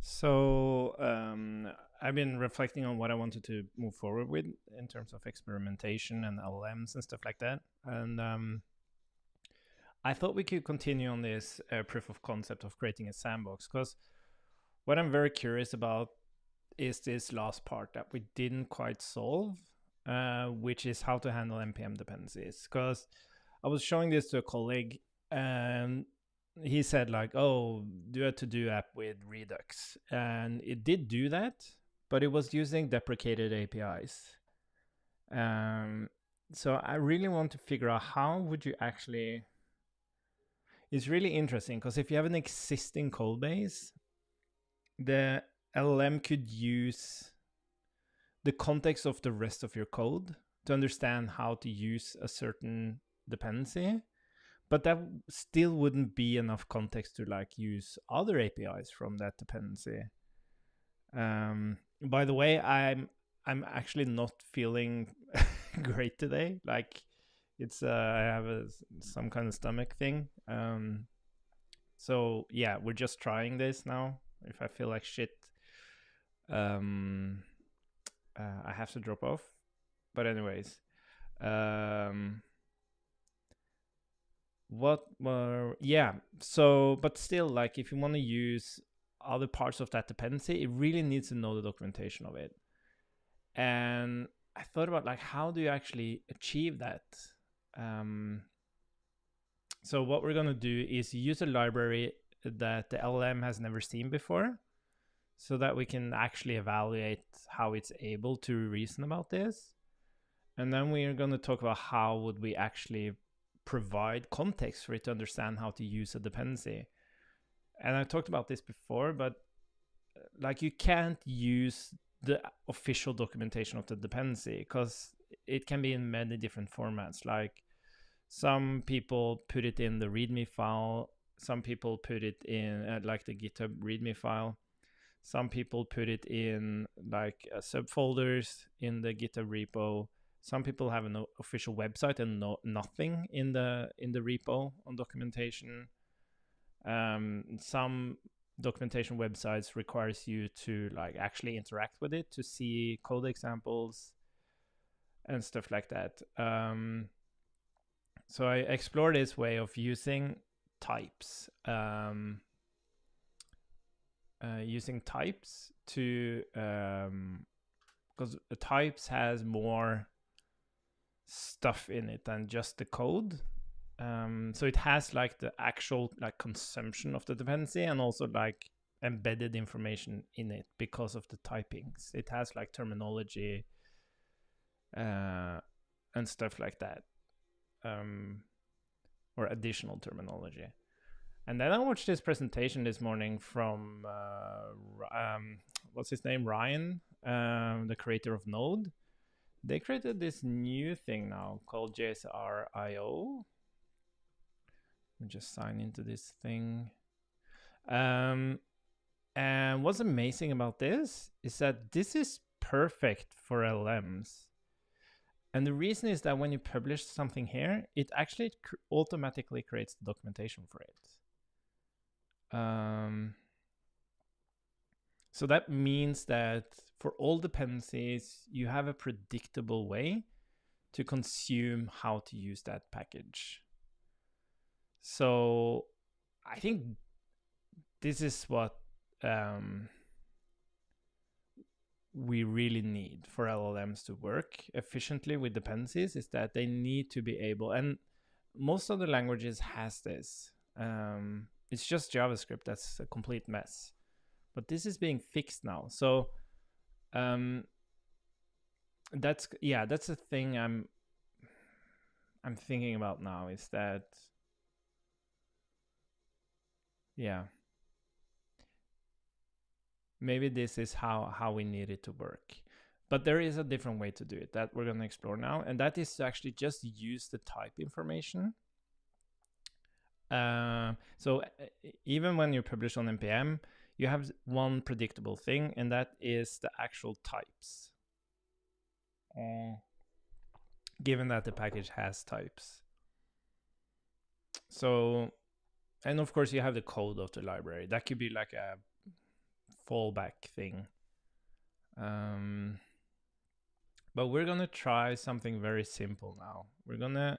So I've been reflecting on what I wanted to move forward with in terms of experimentation and LLMs and stuff like that. And I thought we could continue on this proof of concept of creating a sandbox, because what I'm very curious about is this last part that we didn't quite solve, which is how to handle npm dependencies. Because I was showing this to a colleague, and he said like, "Oh, do a to-do app with Redux," and it did do that, but it was using deprecated APIs. Um, so I really want to figure out how would you actually. It's really interesting because if you have an existing code base, the LLM could use the context of the rest of your code to understand how to use a certain dependency, but that still wouldn't be enough context to like use other APIs from that dependency. By the way, I'm actually not feeling great today. Like I have some kind of stomach thing. So yeah, we're just trying this now. If I feel like shit, I have to drop off. But anyways, what were yeah? So, but still, like, if you want to use other parts of that dependency, it really needs to know the documentation of it. And I thought about like, how do you actually achieve that? So what we're gonna do is use a library that the LLM has never seen before, so that we can actually evaluate how it's able to reason about this. And then we are going to talk about how would we actually provide context for it to understand how to use a dependency. And I talked about this before, but like you can't use the official documentation of the dependency because it can be in many different formats. Like some people put it in the README file, some people put it in like the GitHub README file. Some people put it in like subfolders in the GitHub repo. Some people have an official website and nothing in the repo on documentation. Some documentation websites requires you to like actually interact with it to see code examples and stuff like that. So I explored this way of using types. Using types to because types has more stuff in it than just the code. So it has like the actual like consumption of the dependency and also like embedded information in it because of the typings. It has like terminology and stuff like that, or additional terminology. And then I watched this presentation this morning from what's his name, Ryan, the creator of Node. They created this new thing now called JSR.io. Let me just sign into this thing. And what's amazing about this is that this is perfect for LLMs. And the reason is that when you publish something here, it actually automatically creates the documentation for it. So that means that for all dependencies, you have a predictable way to consume how to use that package. So I think this is what we really need for LLMs to work efficiently with dependencies, is that they need to be able, and most other languages has this. It's just JavaScript that's a complete mess, but this is being fixed now. So that's a thing I'm thinking about now, is that maybe this is how we need it to work. But there is a different way to do it that we're going to explore now, and that is to actually just use the type information. So even when you publish on npm, you have one predictable thing, and that is the actual types, given that the package has types. So, and of course you have the code of the library. That could be like a fallback thing. But we're gonna try something very simple now. We're gonna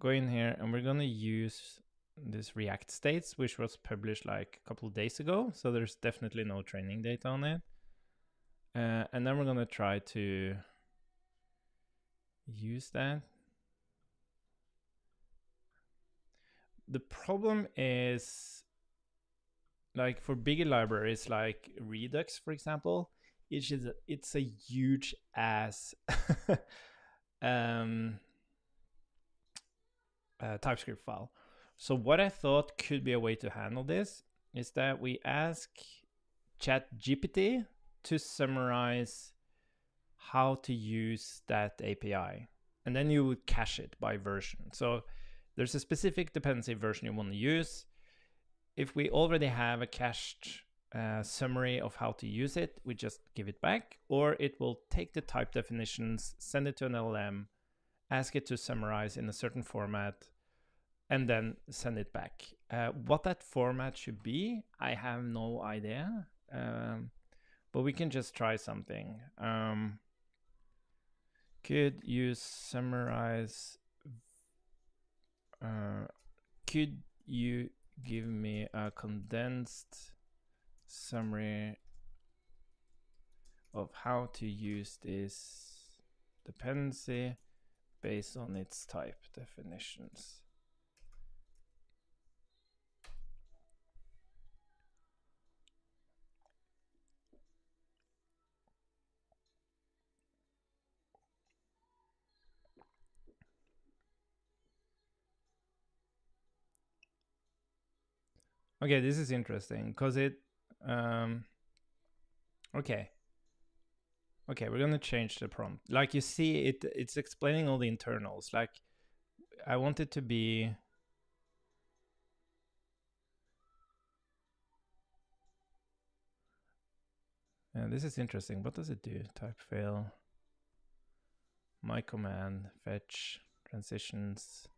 go in here and we're gonna use this React states, which was published like a couple of days ago. So there's definitely no training data on it. And then we're gonna try to use that. The problem is, like for bigger libraries like Redux, for example, it's a huge ass TypeScript file. So what I thought could be a way to handle this is that we ask ChatGPT to summarize how to use that API, and then you would cache it by version. So there's a specific dependency version you want to use. If we already have a cached summary of how to use it, we just give it back, or it will take the type definitions, send it to an LLM, ask it to summarize in a certain format, and then send it back. What that format should be, I have no idea, but we can just try something. Could you summarize? Could you give me a condensed summary of how to use this dependency based on its type definitions? Okay, this is interesting because it, okay, we're gonna change the prompt. Like you see, it's explaining all the internals. Like I want it to be, this is interesting. What does it do? Type fail, my command, fetch, transitions.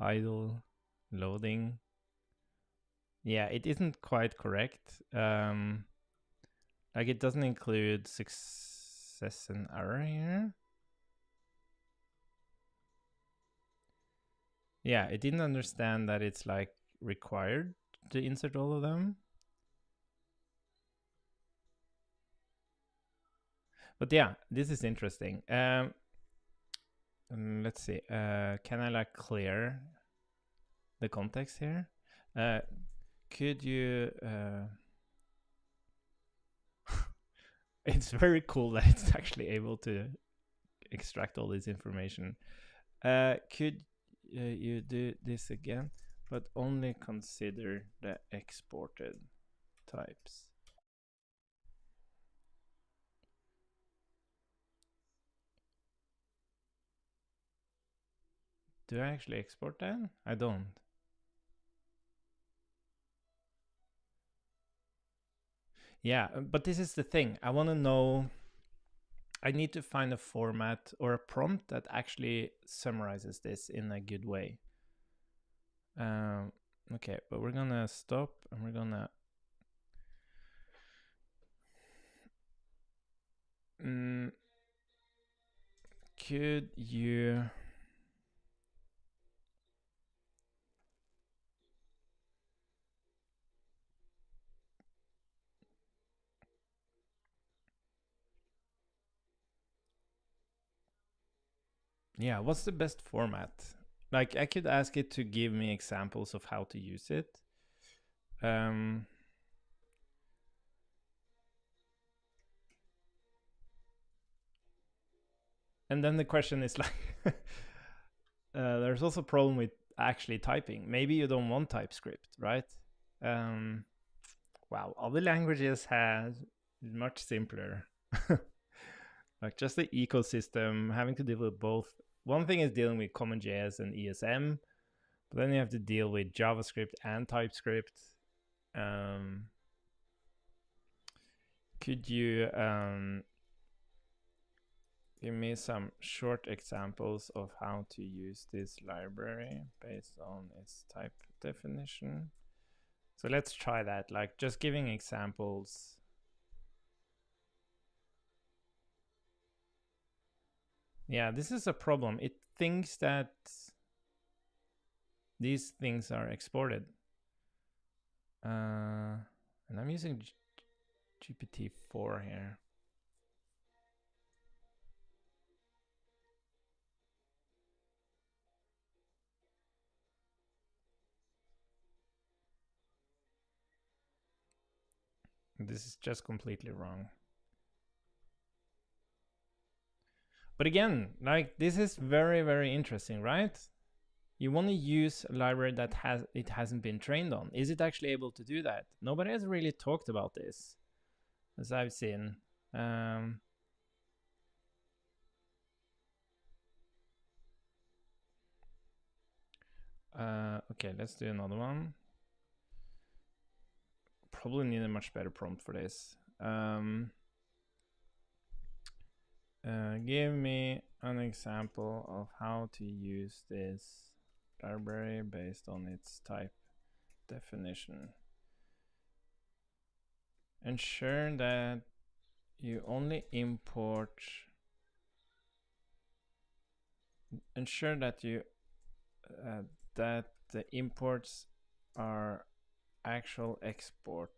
Idle, loading. Yeah, it isn't quite correct. Like it doesn't include success and error here. Yeah, it didn't understand that it's like required to insert all of them. But yeah, this is interesting. Let's see. Can I like clear the context here? Could you? It's very cool that it's actually able to extract all this information. Could you do this again, but only consider the exported types? Do I actually export that? I don't. Yeah, but this is the thing. I want to know, I need to find a format or a prompt that actually summarizes this in a good way. Okay, but we're gonna stop and we're gonna could you what's the best format? Like I could ask it to give me examples of how to use it. And then the question is like, there's also a problem with actually typing. Maybe you don't want TypeScript, right? Wow, other languages have much simpler. Like just the ecosystem, having to deal with both. One thing is dealing with CommonJS and ESM, but then you have to deal with JavaScript and TypeScript. Could you give me some short examples of how to use this library based on its type definition. So let's try that, like just giving examples. Yeah, this is a problem. It thinks that these things are exported. And I'm using GPT-4 here. This is just completely wrong. But again, like this is very, very interesting, right? You want to use a library that hasn't been trained on. Is it actually able to do that? Nobody has really talked about this, as I've seen. Okay, let's do another one. Probably need a much better prompt for this. Give me an example of how to use this library based on its type definition. Ensure that you only import. Ensure that you that the imports are actual export.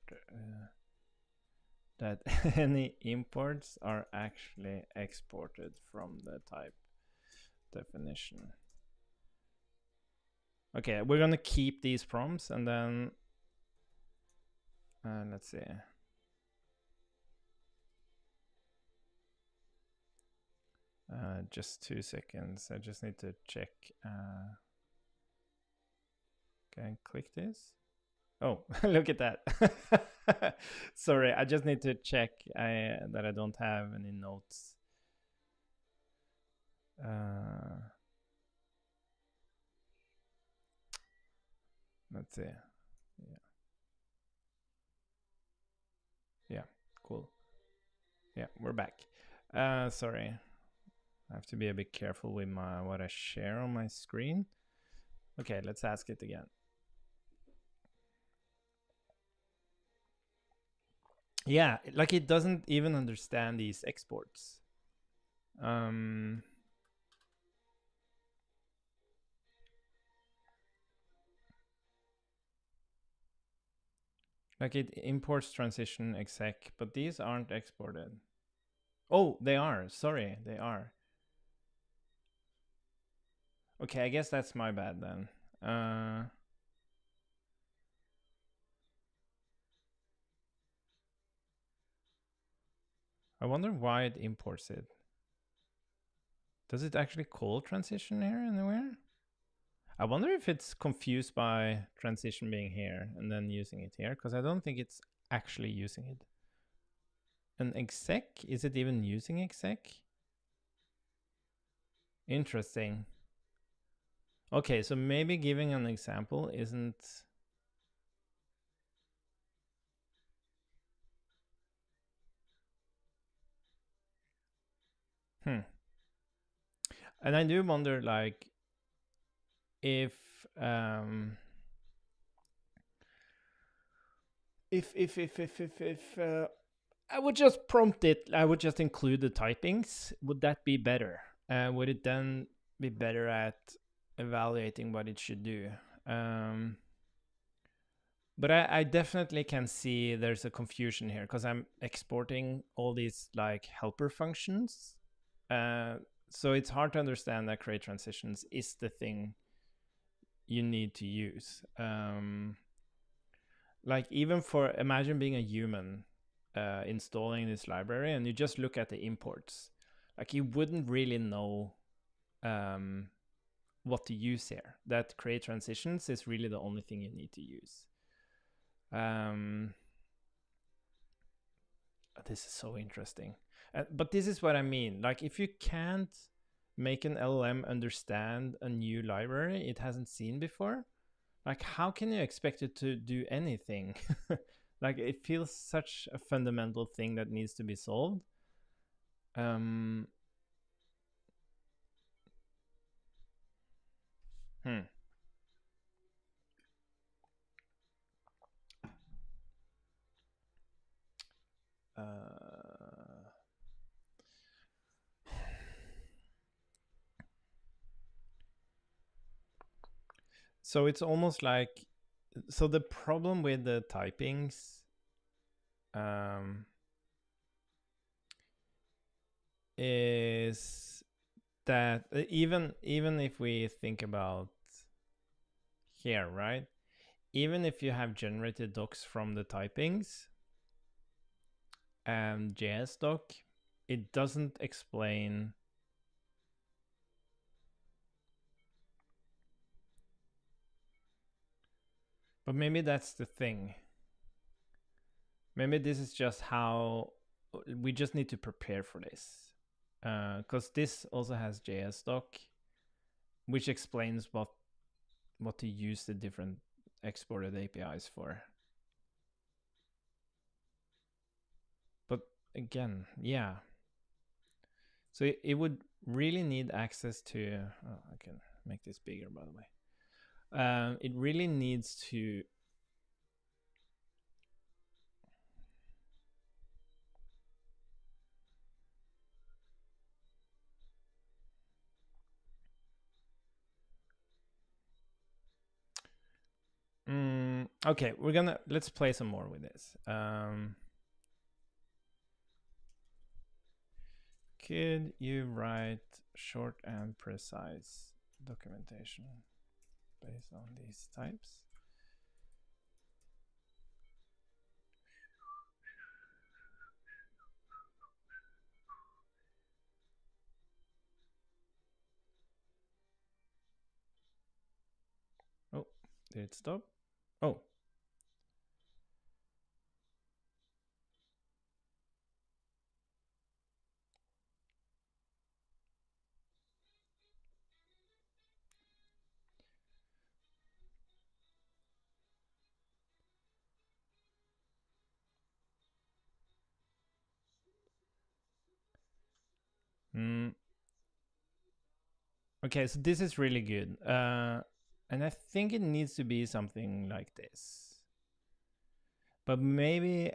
That any imports are actually exported from the type definition. Okay, we're gonna keep these prompts and then let's see. Just 2 seconds. I just need to check. Can I click this? Oh, look at that. Sorry, I just need to check that I don't have any notes. Let's see. Yeah, cool. Yeah, we're back. Sorry. I have to be a bit careful with what I share on my screen. Okay, let's ask it again. Yeah, like it doesn't even understand these exports. Like it imports transition exec, but these aren't exported. Oh, they are. Sorry, they are. Okay, I guess that's my bad then. I wonder why it imports it. Does it actually call transition here anywhere? I wonder if it's confused by transition being here and then using it here, because I don't think it's actually using it. An exec? Is it even using exec? Interesting. Okay, so maybe giving an example isn't... And I do wonder, like, if I would just prompt it, I would just include the typings. Would that be better? Would it then be better at evaluating what it should do? But I definitely can see there's a confusion here because I'm exporting all these like helper functions. So it's hard to understand that create transitions is the thing you need to use. Like even for, imagine being a human installing this library and you just look at the imports. Like you wouldn't really know what to use here. That create transitions is really the only thing you need to use. This is so interesting. But this is what I mean. Like if you can't make an LLM understand a new library it hasn't seen before, like how can you expect it to do anything? Like it feels such a fundamental thing that needs to be solved. So it's almost like, so the problem with the typings is that even if we think about here, right? Even if you have generated docs from the typings and JS doc, it doesn't explain. But maybe that's the thing. Maybe this is just how we just need to prepare for this. Because this also has JS doc, which explains what to use the different exported APIs for. But again, yeah. So it would really need access to. Oh, I can make this bigger, by the way. It really needs to. Okay, let's play some more with this. Could you write short and precise documentation based on these types? Oh, did it stop? Oh. Okay, so this is really good. And I think it needs to be something like this. But maybe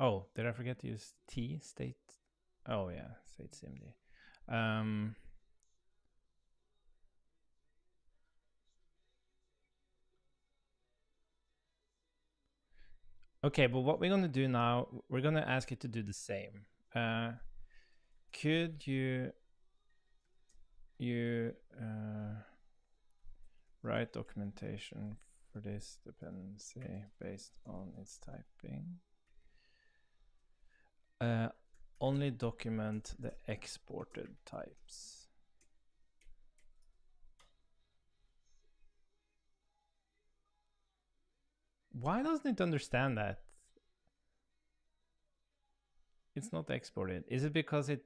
oh, did I forget to use T state? Oh yeah, state CMD. Okay, but what we're gonna do now, we're gonna ask it to do the same. Could you write documentation for this dependency based on its typing? Only document the exported types. Why doesn't it understand that? It's not exported. Is it because it...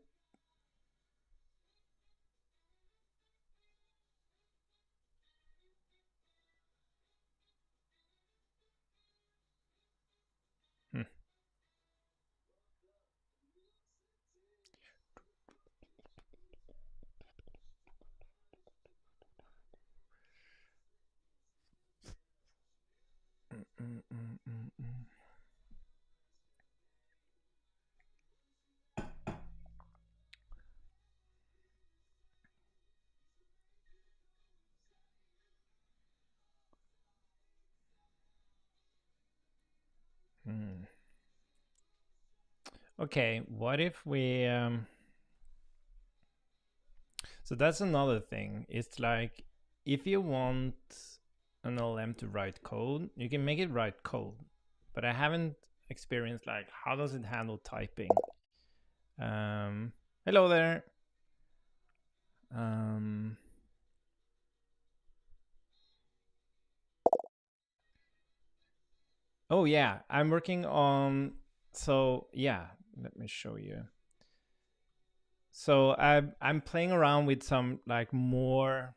Okay, what if we... So that's another thing. It's like, if you want an LLM to write code, you can make it write code. But I haven't experienced, like, how does it handle typing? Hello there. Oh yeah, I'm working on... So yeah, let me show you. So I'm playing around with some like more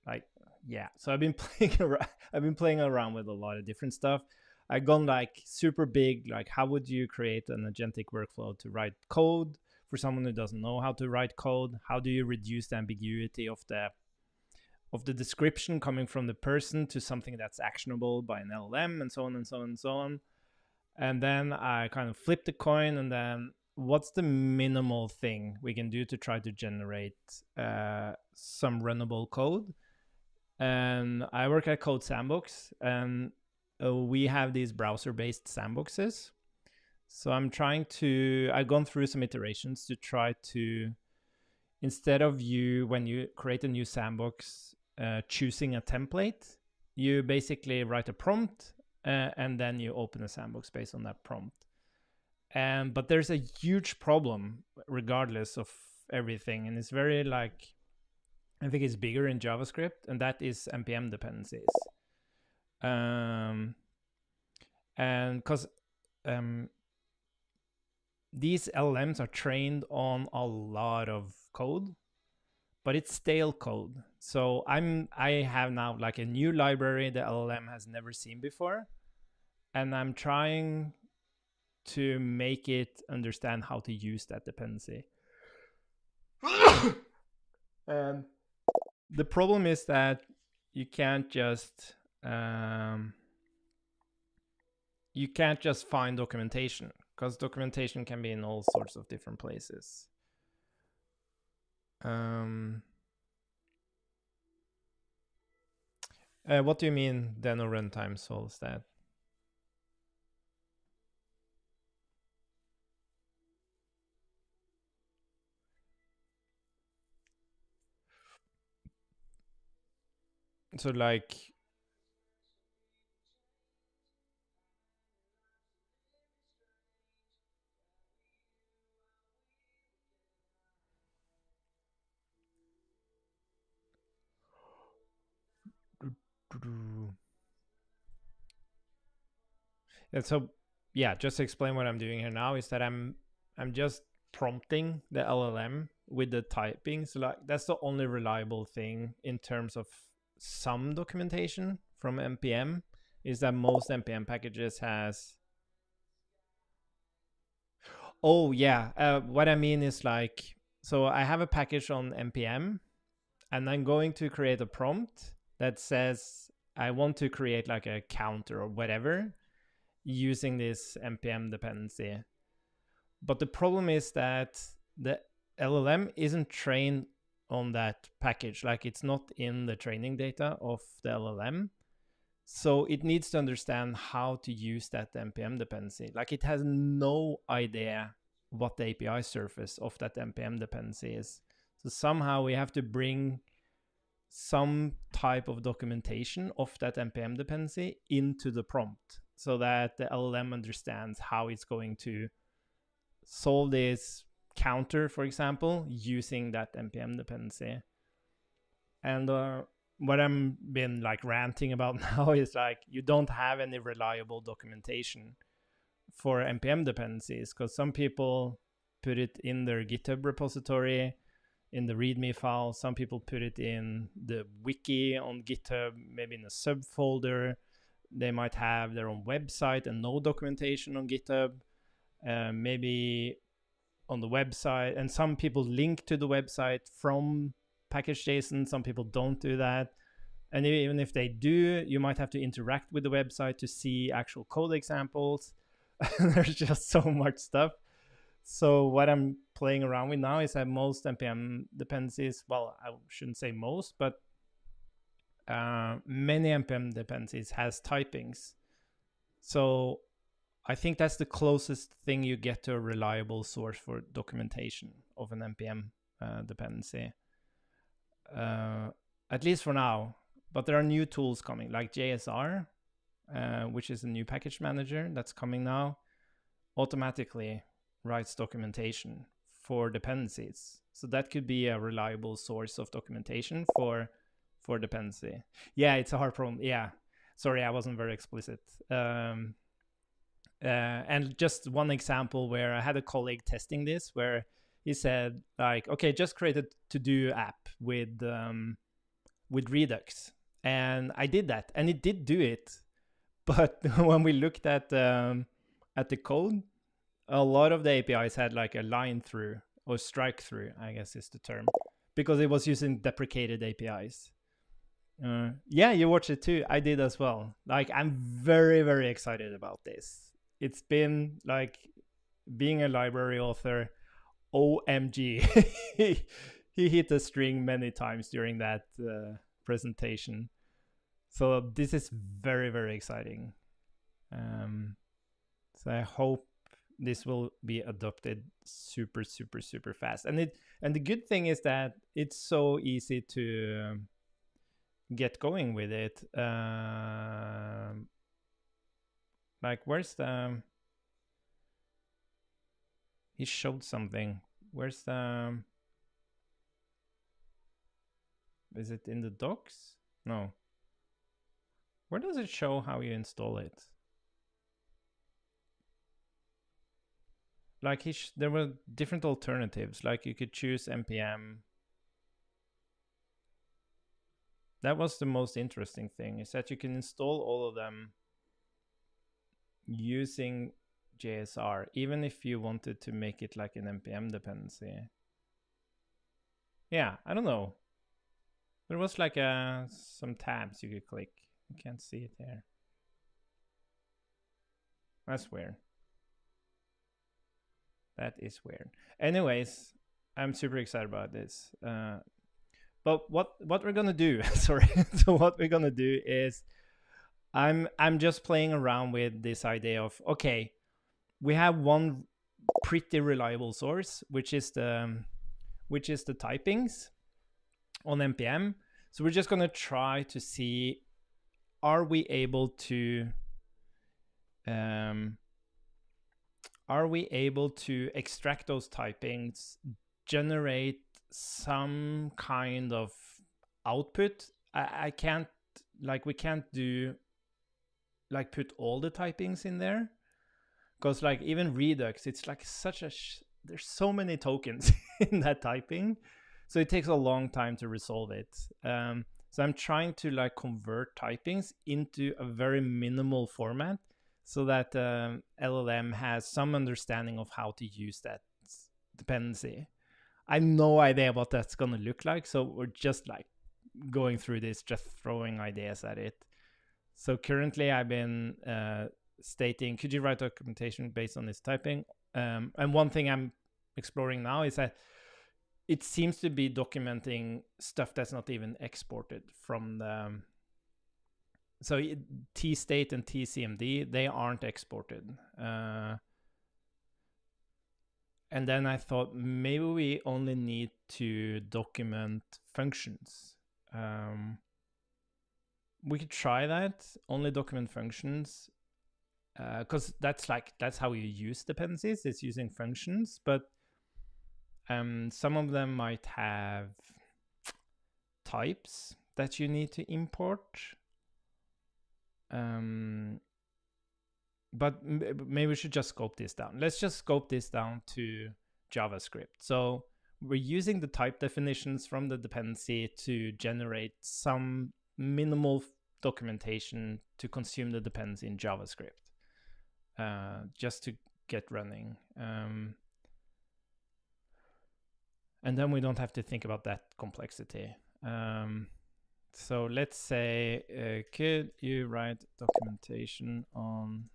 like, yeah. So I've been playing around with a lot of different stuff. I've gone like super big, like how would you create an agentic workflow to write code for someone who doesn't know how to write code? How do you reduce the ambiguity of the description coming from the person to something that's actionable by an LLM, and so on and so on and so on. And then I kind of flip the coin, and then what's the minimal thing we can do to try to generate some runnable code? And I work at Code Sandbox, and we have these browser-based sandboxes. So I've gone through some iterations to try to, instead of when you create a new sandbox, choosing a template, you basically write a prompt, and then you open a sandbox based on that prompt. But there's a huge problem regardless of everything, and it's very I think it's bigger in JavaScript, and that is NPM dependencies. And because these LLMs are trained on a lot of code, but it's stale code. So I have now like a new library the LLM has never seen before, and I'm trying to make it understand how to use that dependency. And the problem is that you can't just find documentation, because documentation can be in all sorts of different places. What do you mean Deno runtime solves that? So like, and so yeah, just to explain what I'm doing here now is that I'm just prompting the LLM with the typing. So like, that's the only reliable thing in terms of some documentation from NPM, is that most NPM packages has. Oh yeah, what I mean is like, so I have a package on NPM, and I'm going to create a prompt that says I want to create like a counter or whatever using this NPM dependency. But the problem is that the LLM isn't trained on that package. Like, it's not in the training data of the LLM. So it needs to understand how to use that NPM dependency. Like, it has no idea what the API surface of that NPM dependency is. So somehow we have to bring some type of documentation of that NPM dependency into the prompt, so that the LLM understands how it's going to solve this counter, for example, using that NPM dependency. And what I'm been like ranting about now is like, you don't have any reliable documentation for NPM dependencies, because some people put it in their GitHub repository in the README file. Some people put it in the wiki on GitHub, maybe in a subfolder. They might have their own website and no documentation on GitHub. Maybe on the website, and some people link to the website from package.json. Some people don't do that. And even if they do, you might have to interact with the website to see actual code examples. There's just so much stuff. So what I'm playing around with now is that most NPM dependencies, well, I shouldn't say most, but many NPM dependencies has typings. So I think that's the closest thing you get to a reliable source for documentation of an NPM dependency, at least for now. But there are new tools coming, like JSR, which is a new package manager that's coming now, automatically writes documentation for dependencies. So that could be a reliable source of documentation for dependency. Yeah, it's a hard problem. Yeah, sorry, I wasn't very explicit. And just one example where I had a colleague testing this, where he said like, okay, just create a to-do app with Redux. And I did that, and it did do it. But when we looked at the code, a lot of the APIs had like a line through, or strike through, I guess is the term, because it was using deprecated APIs. Yeah, you watched it too. I did as well. Like, I'm very, very excited about this. It's been like being a library author. OMG, he hit a string many times during that presentation. So this is very, very exciting. So I hope this will be adopted super, super, super fast. And the good thing is that it's so easy to get going with it. Like, where's the? He showed something. Where's the? Is it in the docs? No. Where does it show how you install it? Like there were different alternatives. Like you could choose npm. That was the most interesting thing, is that you can install all of them using JSR, even if you wanted to make it like an npm dependency. Yeah, I don't know. There was like some tabs you could click. You can't see it here. That's weird. That is weird. Anyways, I'm super excited about this. But what we're gonna do? Sorry. So what we're gonna do is, I'm just playing around with this idea of, okay, we have one pretty reliable source, which is the typings on npm. So we're just gonna try to see, are we able to extract those typings, generate some kind of output? I can't, like, we can't do, like, put all the typings in there, because like even Redux, it's like such a there's so many tokens in that typing, so it takes a long time to resolve it. So I'm trying to like convert typings into a very minimal format, so that LLM has some understanding of how to use that dependency. I have no idea what that's going to look like, so we're just like going through this, just throwing ideas at it. So currently I've been stating, could you write documentation based on this typing? And one thing I'm exploring now is that it seems to be documenting stuff that's not even exported from the... So tstate and tcmd, they aren't exported. And then I thought maybe we only need to document functions. We could try that, only document functions, because that's how you use dependencies, it's using functions. But some of them might have types that you need to import. But maybe we should just scope this down. Let's just scope this down to JavaScript. So we're using the type definitions from the dependency to generate some minimal documentation to consume the dependency in JavaScript, just to get running. And then we don't have to think about that complexity. So let's say, could you write documentation on...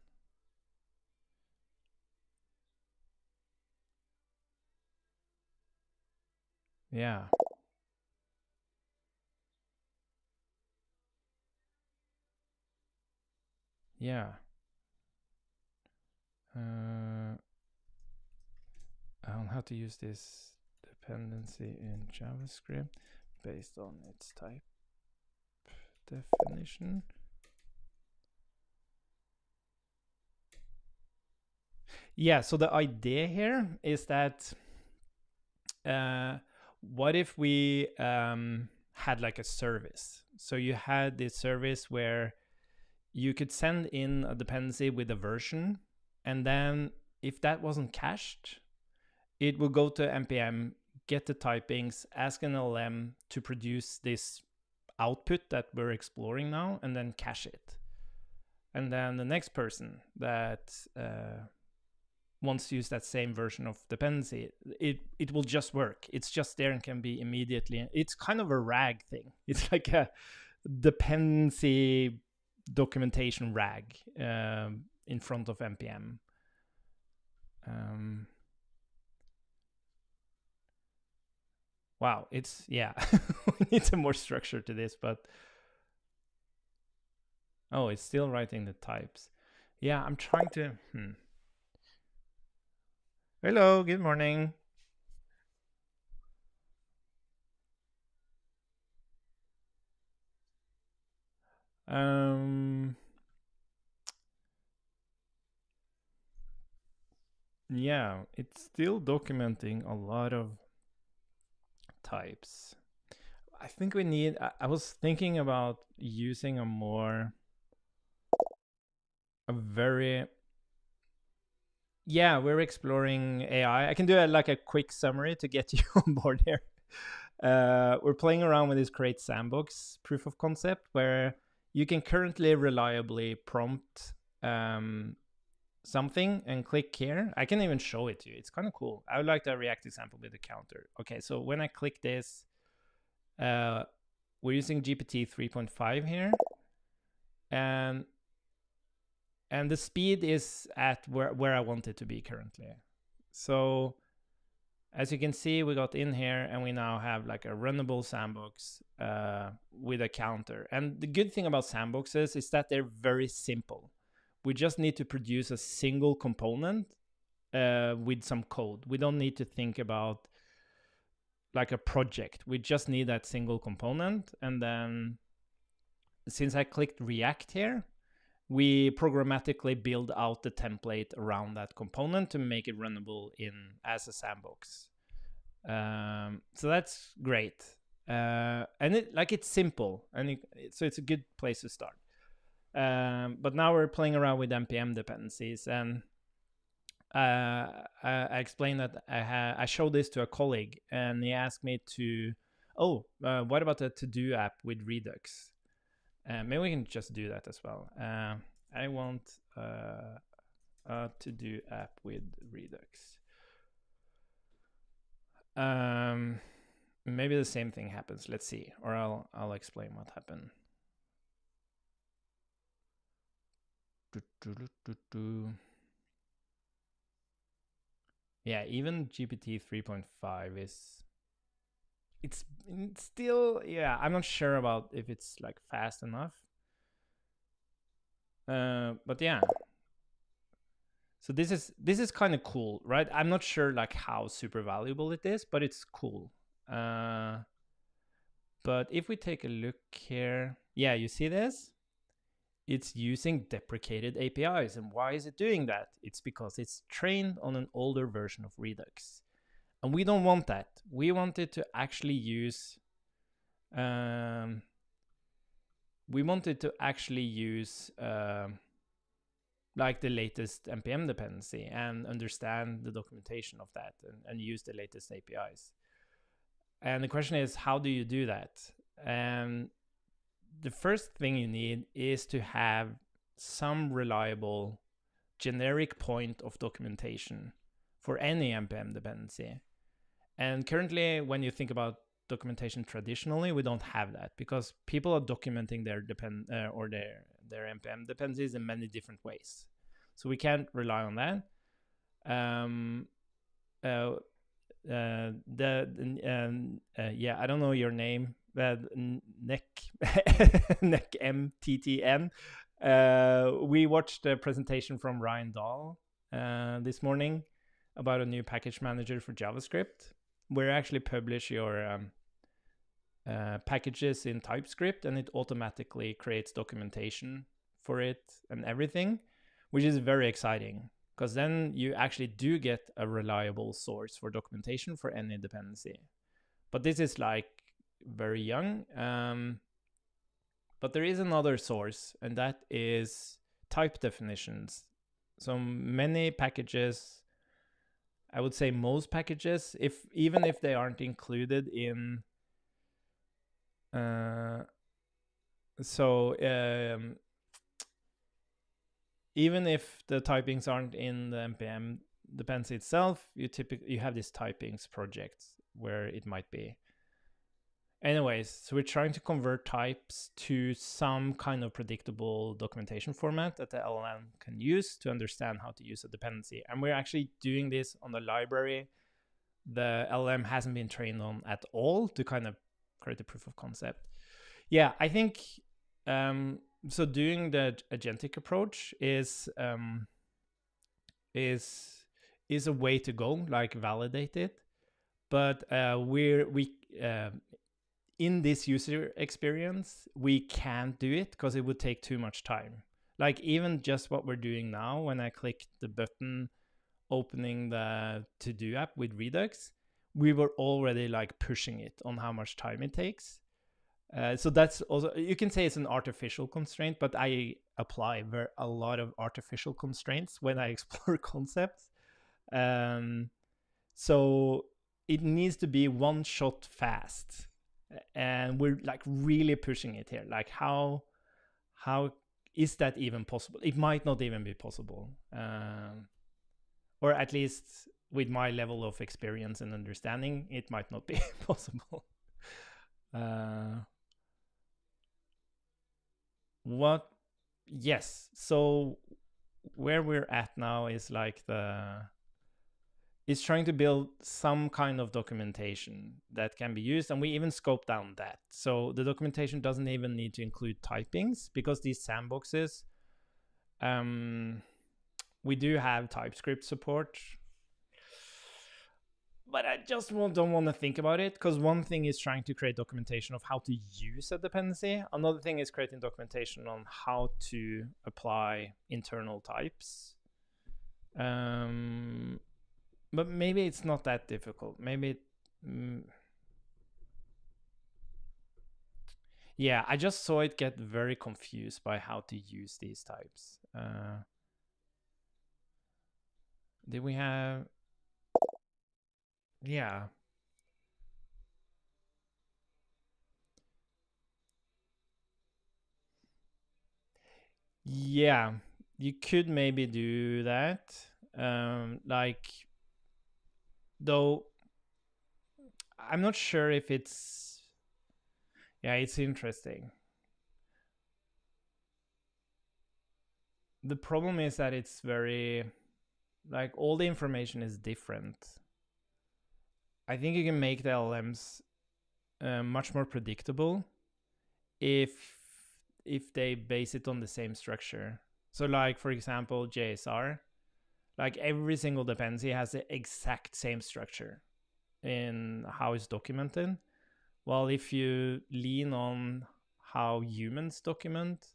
Yeah. Yeah. I don't know how to use this dependency in JavaScript based on its type definition. Yeah, so the idea here is that what if we had like a service? So you had this service where you could send in a dependency with a version, and then if that wasn't cached, it will go to npm, get the typings, ask an LLM to produce this output that we're exploring now, and then cache it. And then the next person that wants to use that same version of dependency, it will just work. It's just there and can be immediately... It's kind of a RAG thing. It's like dependency documentation rag in front of npm. Wow, it's, yeah, we need some more structure to this, but oh, it's still writing the types. Yeah, I'm trying to. Hello, good morning. Yeah, it's still documenting a lot of types. I think we need, I was thinking about using a very, yeah, we're exploring AI. I can do like a quick summary to get you on board here. We're playing around with this create sandbox proof of concept where you can currently reliably prompt something and click here. I can even show it to you. It's kind of cool. I would like a React example with a counter. Okay, so when I click this, we're using GPT 3.5 here, and the speed is at where I want it to be currently. So as you can see, we got in here and we now have like a runnable sandbox with a counter. And the good thing about sandboxes is that they're very simple. We just need to produce a single component with some code. We don't need to think about like a project. We just need that single component. And then since I clicked React here, we programmatically build out the template around that component to make it runnable in as a sandbox. So that's great. And it's simple, and so it's a good place to start. But now we're playing around with npm dependencies, and I explained that I showed this to a colleague, and he asked me to, what about a to-do app with Redux? Maybe we can just do that as well. I want a to-do app with Redux. Maybe the same thing happens. Let's see, or I'll explain what happened. Yeah, even GPT 3.5 is it's still, yeah, I'm not sure about if it's like fast enough. But yeah. So this is kind of cool, right? I'm not sure like how super valuable it is, but it's cool. But if we take a look here, yeah, you see this? It's using deprecated APIs. And why is it doing that? It's because it's trained on an older version of Redux. And we don't want that. We want it to actually use like the latest npm dependency and understand the documentation of that and use the latest APIs. And the question is, how do you do that? And the first thing you need is to have some reliable generic point of documentation for any npm dependency. And currently, when you think about documentation traditionally, we don't have that because people are documenting their npm dependencies in many different ways. So we can't rely on that. Yeah, I don't know your name, but Neck MTTN. We watched a presentation from Ryan Dahl this morning about a new package manager for JavaScript, where you actually publish your packages in TypeScript, and it automatically creates documentation for it and everything, which is very exciting because then you actually do get a reliable source for documentation for any dependency. But this is like very young. But there is another source, and that is type definitions. So many packages, I would say most packages, even if they aren't included in even if the typings aren't in the npm dependency itself, you have this typings project where it might be. Anyways, so we're trying to convert types to some kind of predictable documentation format that the LLM can use to understand how to use a dependency. And we're actually doing this on the library the LLM hasn't been trained on at all to kind of create a proof of concept. Yeah, I think so. Doing the agentic approach is a way to go, like validate it. But we in this user experience, we can't do it because it would take too much time. Like even just what we're doing now, when I click the button opening the to-do app with Redux, we were already like pushing it on how much time it takes. So that's also, you can say it's an artificial constraint, but I apply a lot of artificial constraints when I explore concepts. So it needs to be one shot fast, and we're like really pushing it here. Like how is that even possible? It might not even be possible, or at least with my level of experience and understanding, it might not be possible. What? Yes. So where we're at now is like it's trying to build some kind of documentation that can be used, and we even scope down that. So the documentation doesn't even need to include typings, because these sandboxes, we do have TypeScript support, but I just don't want to think about it, because one thing is trying to create documentation of how to use a dependency. Another thing is creating documentation on how to apply internal types. But maybe it's not that difficult. Maybe yeah, I just saw it get very confused by how to use these types. Did we have... Yeah. Yeah, you could maybe do that. Like, though, I'm not sure if it's... Yeah, it's interesting. The problem is that it's very... Like, all the information is different. I think you can make the LLMs much more predictable if they base it on the same structure. So like, for example, JSR, like every single dependency has the exact same structure in how it's documented. Well, if you lean on how humans document,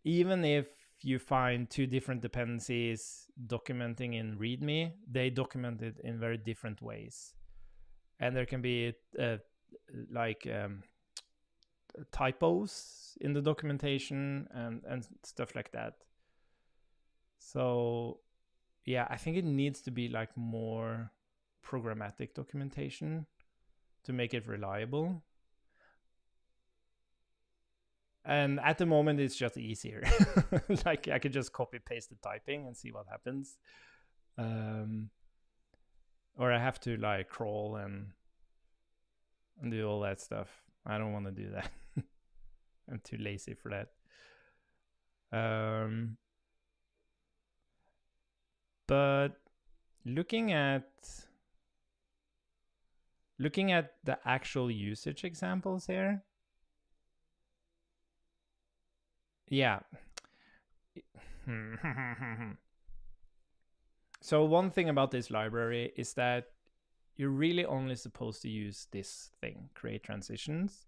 even if you find two different dependencies documenting in README, they document it in very different ways. And there can be typos in the documentation and stuff like that. So yeah, I think it needs to be like more programmatic documentation to make it reliable. And at the moment, it's just easier. Like I could just copy paste the typing and see what happens. Or I have to like crawl and do all that stuff. I don't want to do that. I'm too lazy for that. But looking at the actual usage examples here, yeah. So one thing about this library is that you're really only supposed to use this thing, create transitions.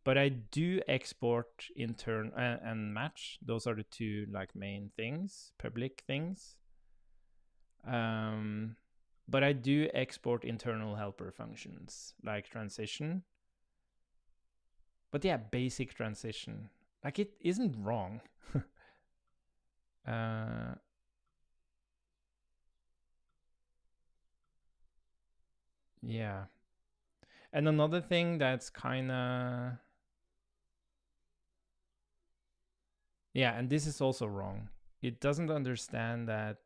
But I do export intern and match. Those are the two like main things, public things. But I do export internal helper functions like transition. But yeah, basic transition. Like it isn't wrong. Yeah. And another thing that's kind of... Yeah, and this is also wrong. It doesn't understand that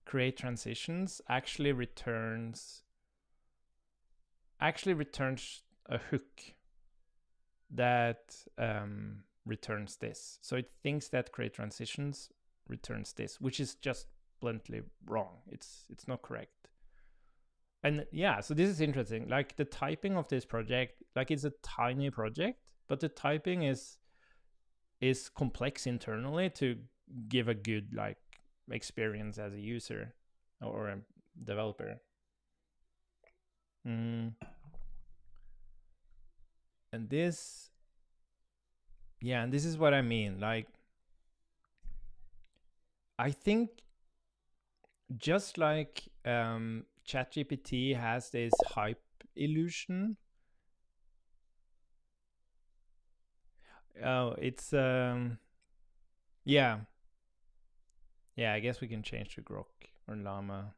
create transitions actually returns a hook that returns this. So it thinks that create transitions returns this, which is just bluntly wrong. It's not correct. And yeah, so this is interesting. Like the typing of this project, like it's a tiny project, but the typing is complex internally to give a good like experience as a user or a developer. And this, yeah, and this is what I mean. Like, I think just like ChatGPT has this hype illusion. Oh, it's yeah. Yeah, I guess we can change to Grok or Llama.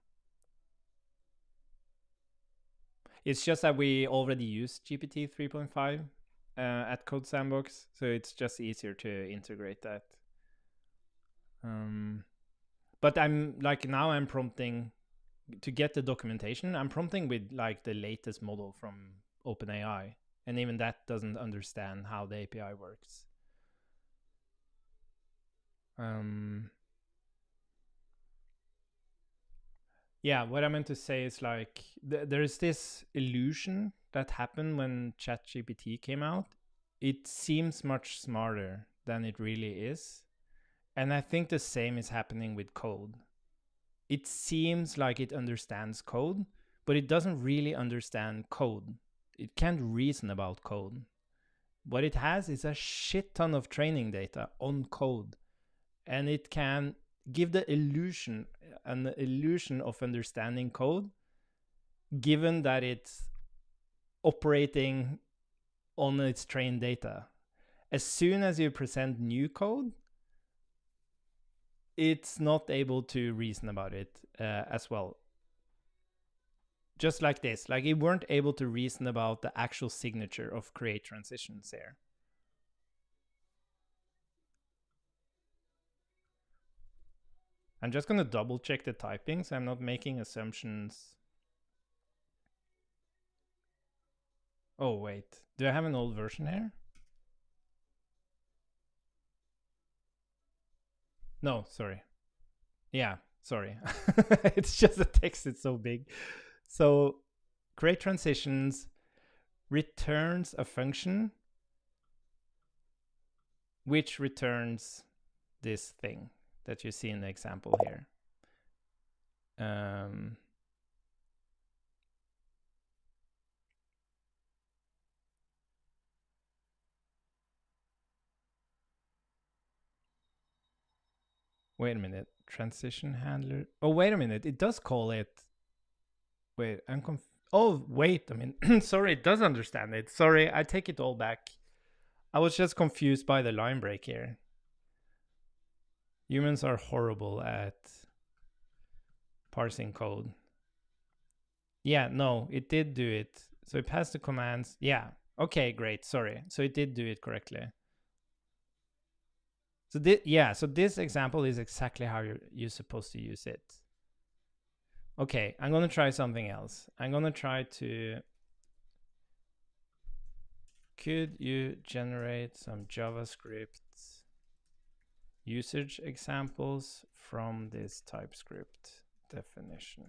It's just that we already use GPT 3.5 at Code Sandbox, so it's just easier to integrate that. But I'm like now I'm prompting to get the documentation. I'm prompting with like the latest model from OpenAI, and even that doesn't understand how the API works. Yeah, what I meant to say is like there's this illusion that happened when ChatGPT came out. It seems much smarter than it really is. And I think the same is happening with code. It seems like it understands code, but it doesn't really understand code. It can't reason about code. What it has is a shit ton of training data on code, and it can give the illusion, an illusion of understanding code, given that it's operating on its trained data. As soon as you present new code, it's not able to reason about it as well. Just like this, like it weren't able to reason about the actual signature of create transitions here. I'm just gonna double check the typing so I'm not making assumptions. Oh wait, do I have an old version here? No, sorry. Yeah, sorry. It's just the text, it's so big. So create transitions returns a function which returns this thing that you see in the example here. Wait a minute, transition handler. Oh, wait a minute, it does call it. Wait, oh, wait, I mean, sorry, it does understand it. Sorry, I take it all back. I was just confused by the line break here. Humans are horrible at parsing code. Yeah, no, it did do it. So it passed the commands. Yeah. Okay, great. Sorry. So it did do it correctly. So so this example is exactly how you're supposed to use it. Okay, I'm going to try something else. I'm going to try to... Could you generate some JavaScript usage examples from this TypeScript definition?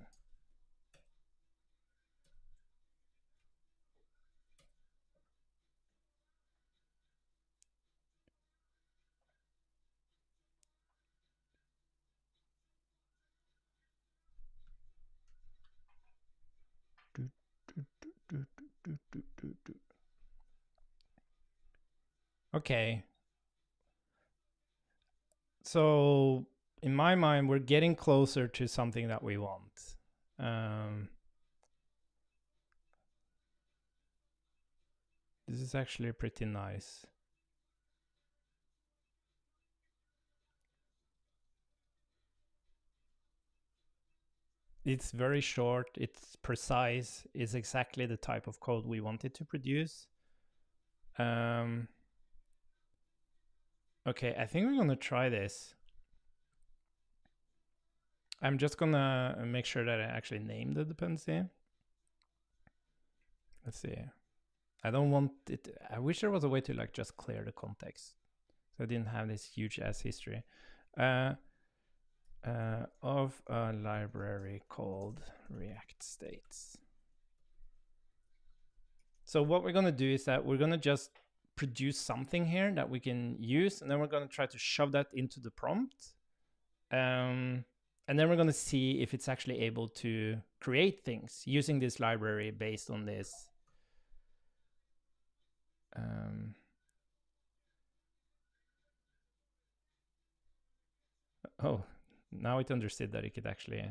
Okay. So in my mind, we're getting closer to something that we want. This is actually pretty nice. It's very short, it's precise, it's exactly the type of code we wanted to produce. Okay, I think we're gonna try this. I'm just gonna make sure that I actually name the dependency. Let's see. I don't want it. I wish there was a way to like just clear the context, so I didn't have this huge ass history of a library called React States. So what we're gonna do is that we're gonna just produce something here that we can use, and then we're gonna try to shove that into the prompt. And then we're going to see if it's actually able to create things using this library based on this. Oh, now it understood that it could actually.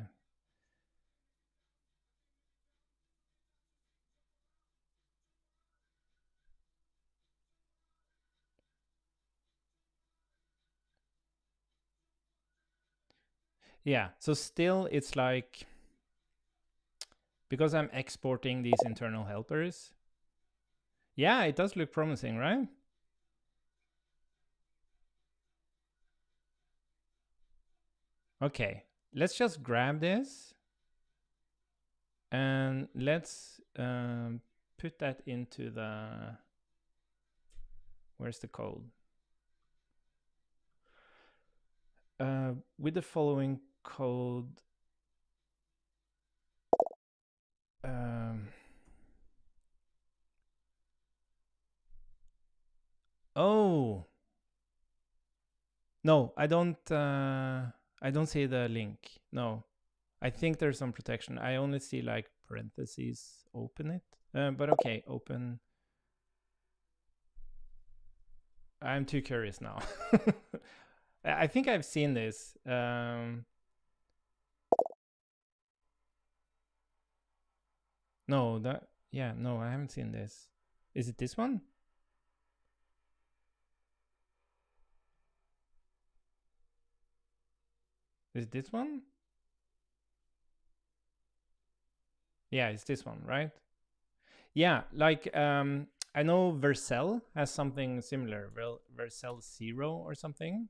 Yeah, so still it's like, because I'm exporting these internal helpers. Yeah, it does look promising, right? Okay, let's just grab this and let's put that into the, where's the code? With the following code. Oh no, I don't see the link. No, I think there's some protection. I only see like parentheses. Open it, but okay, open. I'm too curious now. I think I've seen this. No, that, yeah, no, I haven't seen this. Is it this one? Is it this one? Yeah, it's this one, right? Yeah, like I know Vercel has something similar. Vercel 0 or something.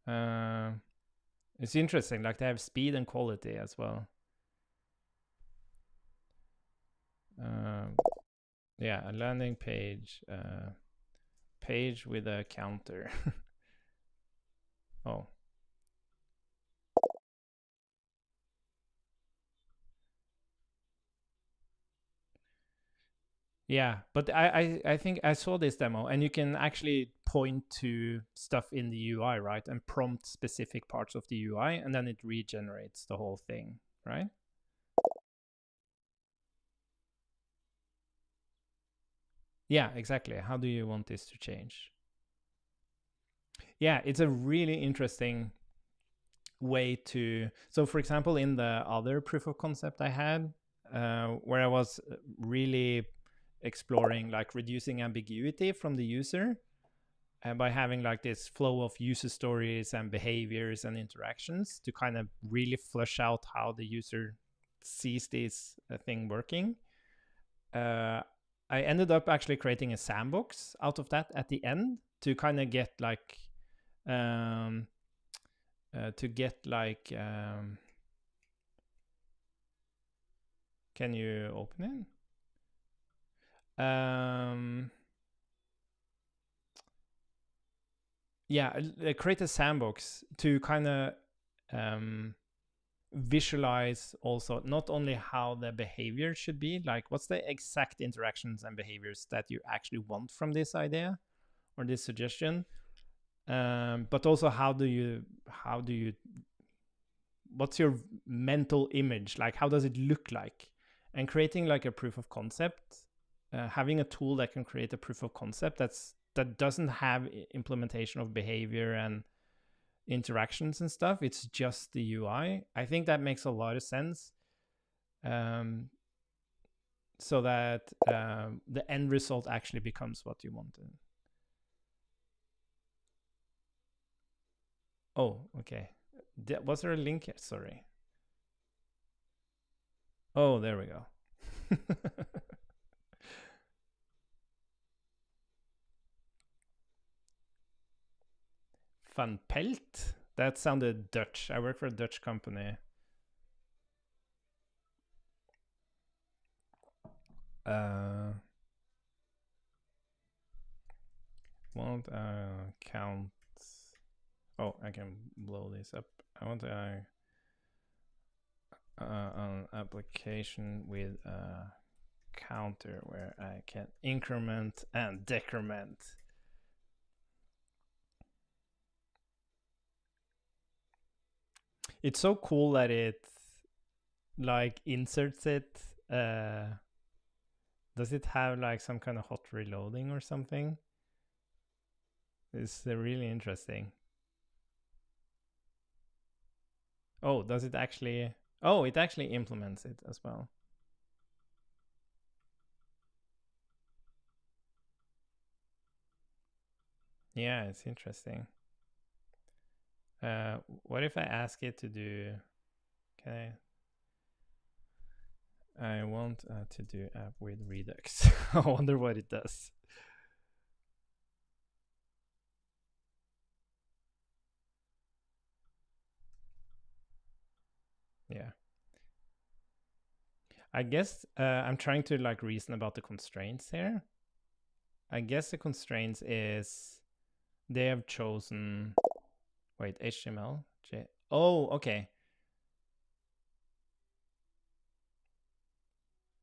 It's interesting. Like they have speed and quality as well. Yeah, a landing page, page with a counter. Oh. Yeah, but I think I saw this demo, and you can actually point to stuff in the UI, right? And prompt specific parts of the UI, and then it regenerates the whole thing, right? Yeah, exactly. How do you want this to change? Yeah, it's a really interesting way to. So, for example, in the other proof of concept I had, where I was really exploring like reducing ambiguity from the user, and by having like this flow of user stories and behaviors and interactions to kind of really flush out how the user sees this thing working. I ended up actually creating a sandbox out of that at the end to kind of get like um, can you open it? Yeah, create a sandbox to kind of visualize also not only how the behavior should be, like what's the exact interactions and behaviors that you actually want from this idea or this suggestion, but also how do you what's your mental image, like how does it look like, and creating like a proof of concept, having a tool that can create a proof of concept that doesn't have implementation of behavior and interactions and stuff. It's just the UI. I think that makes a lot of sense. So that the end result actually becomes what you wanted. Oh, okay. Was there a link here? Sorry. Oh, there we go. Van Pelt? That sounded Dutch. I work for a Dutch company. Uh, want count. Oh, I can blow this up. I want an application with a counter where I can increment and decrement. It's so cool that it like inserts it. Does it have like some kind of hot reloading or something? It's really interesting. Oh, does it actually? Oh, it actually implements it as well. Yeah, it's interesting. What if I ask it to do? Can I want to do app with Redux. I wonder what it does. Yeah. I guess I'm trying to like reason about the constraints here. I guess the constraints is they have chosen. Wait, HTML. Oh, okay.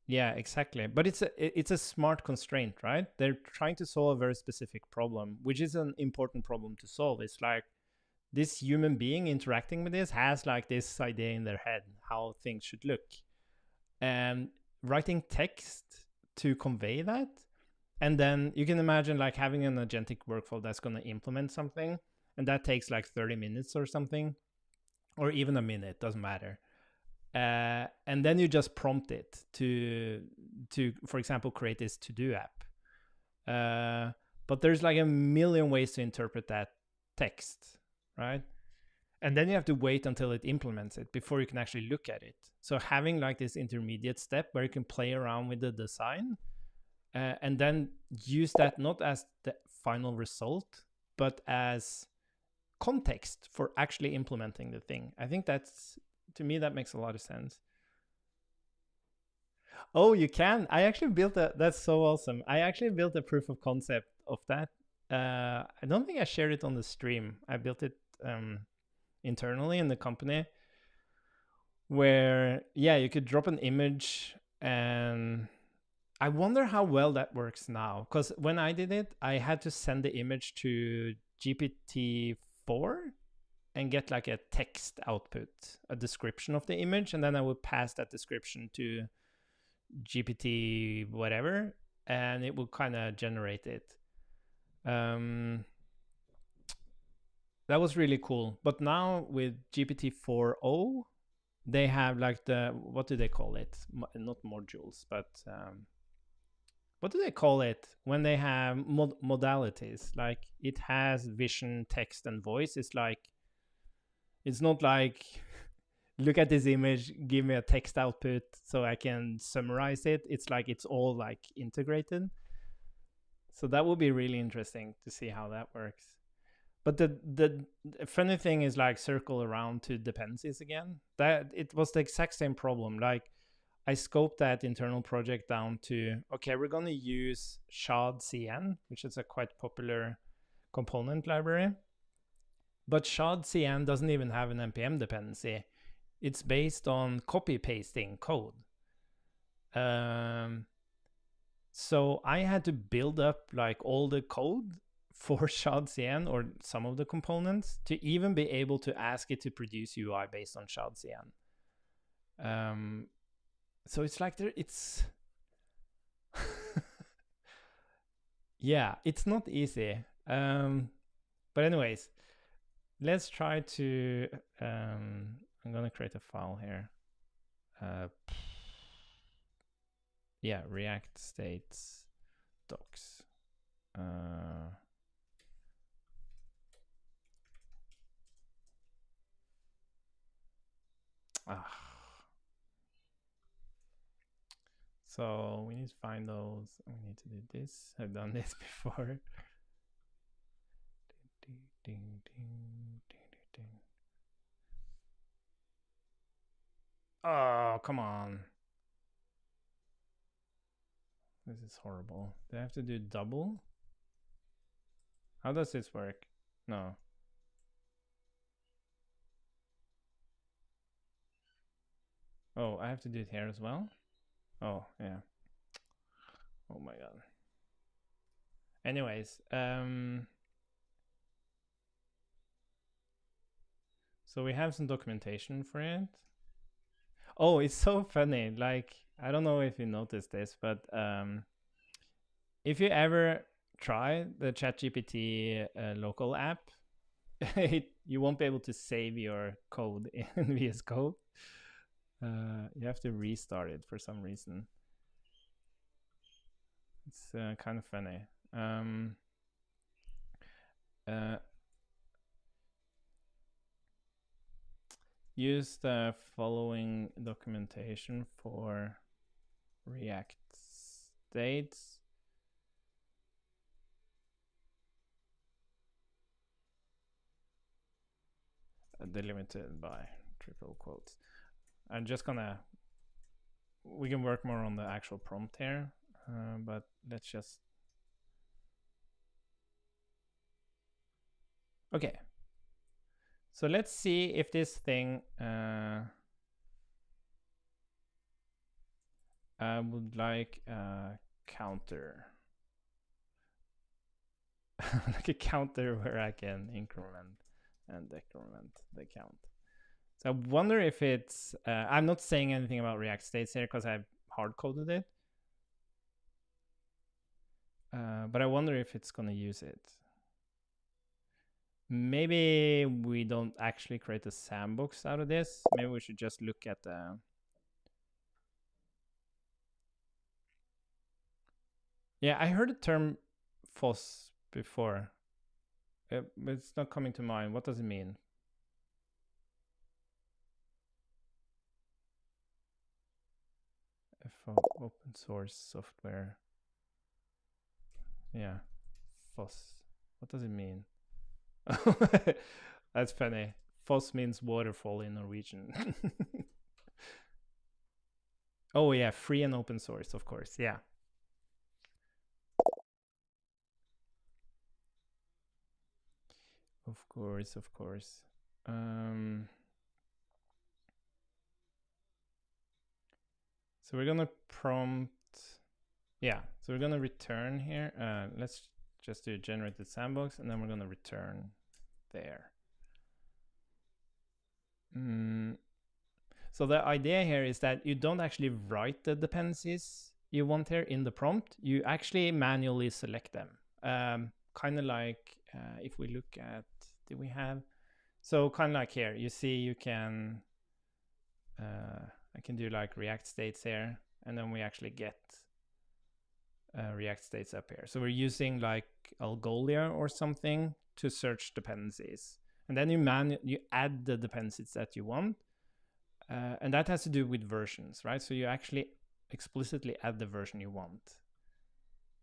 Yeah, exactly. But it's a smart constraint, right? They're trying to solve a very specific problem, which is an important problem to solve. It's like this human being interacting with this has like this idea in their head how things should look, and writing text to convey that. And then you can imagine like having an agentic workflow that's going to implement something, and that takes like 30 minutes or something, or even a minute, doesn't matter. And then you just prompt it to for example create this to do app. But there's like a million ways to interpret that text, right? And then you have to wait until it implements it before you can actually look at it. So having like this intermediate step where you can play around with the design, and then use that not as the final result but as context for actually implementing the thing. I think that's, to me, that makes a lot of sense. Oh, you can. I actually built a. That's so awesome. I actually built a proof of concept of that. I don't think I shared it on the stream. I built it internally in the company, where yeah, you could drop an image, and I wonder how well that works now. Because when I did it, I had to send the image to GPT-4 and get like a text output, a description of the image, and then I would pass that description to GPT whatever, and it would kind of generate it. Um, that was really cool. But now with GPT 4.0, they have like the, what do they call it? Not modules, but what do they call it when they have modalities? Like it has vision, text, and voice. It's like, it's not like look at this image, give me a text output so I can summarize it. It's like it's all like integrated. So that would be really interesting to see how that works. But the funny thing is like circle around to dependencies again. That it was the exact same problem. Like I scoped that internal project down to, okay, we're going to use SHAD-CN, which is a quite popular component library. But SHAD-CN doesn't even have an npm dependency. It's based on copy pasting code. So I had to build up like all the code for SHAD-CN, or some of the components, to even be able to ask it to produce UI based on SHAD-CN. So it's like it's yeah, it's not easy. But anyways, let's try to. I'm gonna create a file here. Yeah, React states docs. So we need to find those. We need to do this. I've done this before. Oh, come on. This is horrible. Do I have to do double? How does this work? No. Oh, I have to do it here as well? Oh, yeah. Oh my god. Anyways, so we have some documentation for it. Oh, it's so funny. Like, I don't know if you noticed this, but if you ever try the ChatGPT local app, you won't be able to save your code in VS Code. You have to restart it for some reason. It's kind of funny. Use the following documentation for React states. Delimited by triple quotes. I'm just gonna, we can work more on the actual prompt here, but let's just, okay. So let's see if this thing, I would like a counter. Like a counter where I can increment and decrement the count. So I wonder if it's, I'm not saying anything about React states here because I've hard coded it. But I wonder if it's going to use it. Maybe we don't actually create a sandbox out of this. Maybe we should just look at the... Yeah, I heard the term FOSS before. But it's not coming to mind. What does it mean? FO, open source software. Yeah, FOSS. What does it mean? That's funny. FOSS means waterfall in Norwegian. Oh yeah, free and open source, of course. Yeah. Of course, of course. So we're gonna prompt, yeah, so we're gonna return here. Let's just do generated sandbox, and then we're gonna return there. So the idea here is that you don't actually write the dependencies you want here in the prompt. You actually manually select them. Kind of like if we look at, do we have? So kind of like here, you see you can, I can do like React states here, and then we actually get React states up here. So we're using like Algolia or something to search dependencies. And then you add the dependencies that you want. And that has to do with versions, right? So you actually explicitly add the version you want.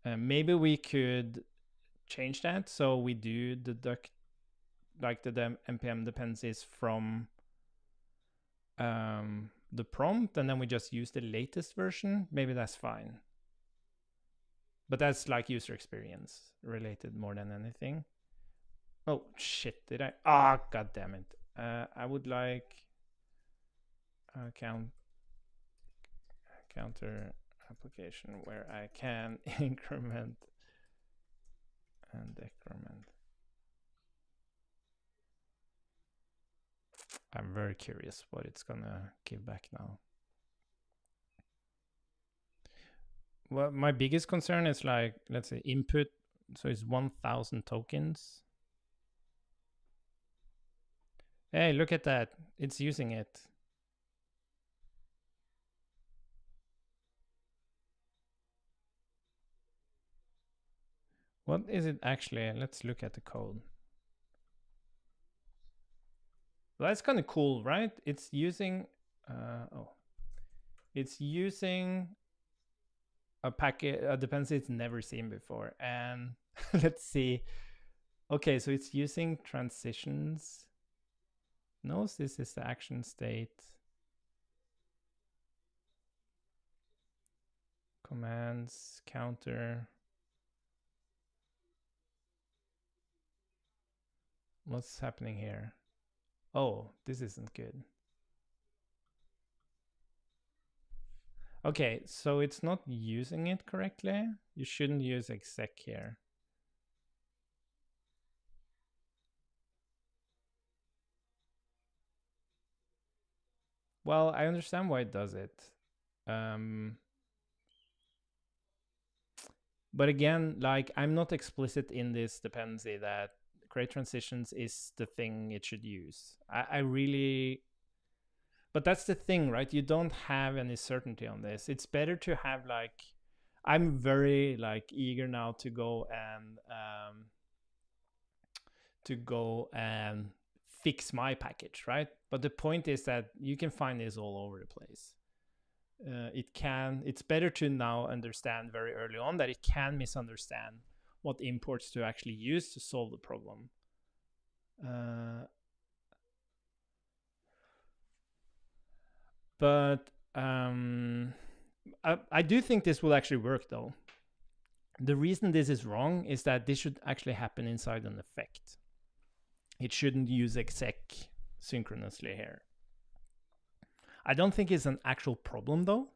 Maybe we could change that. So we do deduct like the npm dependencies from the prompt, and then we just use the latest version. Maybe that's fine. But that's like user experience related more than anything. Oh shit, did I? Ah, oh, god damn it. I would like counter application where I can increment and decrement. I'm very curious what it's gonna give back now. Well, my biggest concern is like, let's say input, so it's 1000 tokens. Hey, look at that, it's using it. What is it actually? Let's look at the code. Well, that's kind of cool, right? It's using, it's using a packet, a dependency it's never seen before. And let's see. Okay, so it's using transitions. Knows this is the action state. Commands, counter. What's happening here? Oh, this isn't good. Okay, so it's not using it correctly. You shouldn't use exec here. Well, I understand why it does it. But again, like, I'm not explicit in this dependency that create transitions is the thing it should use. I really, but that's the thing, right? You don't have any certainty on this. It's better to have, like, I'm very like eager now to go and fix my package, right? But the point is that you can find this all over the place. It's better to now understand very early on that it can misunderstand what imports to actually use to solve the problem. But I do think this will actually work, though. The reason this is wrong is that this should actually happen inside an effect. It shouldn't use exec synchronously here. I don't think it's an actual problem, though,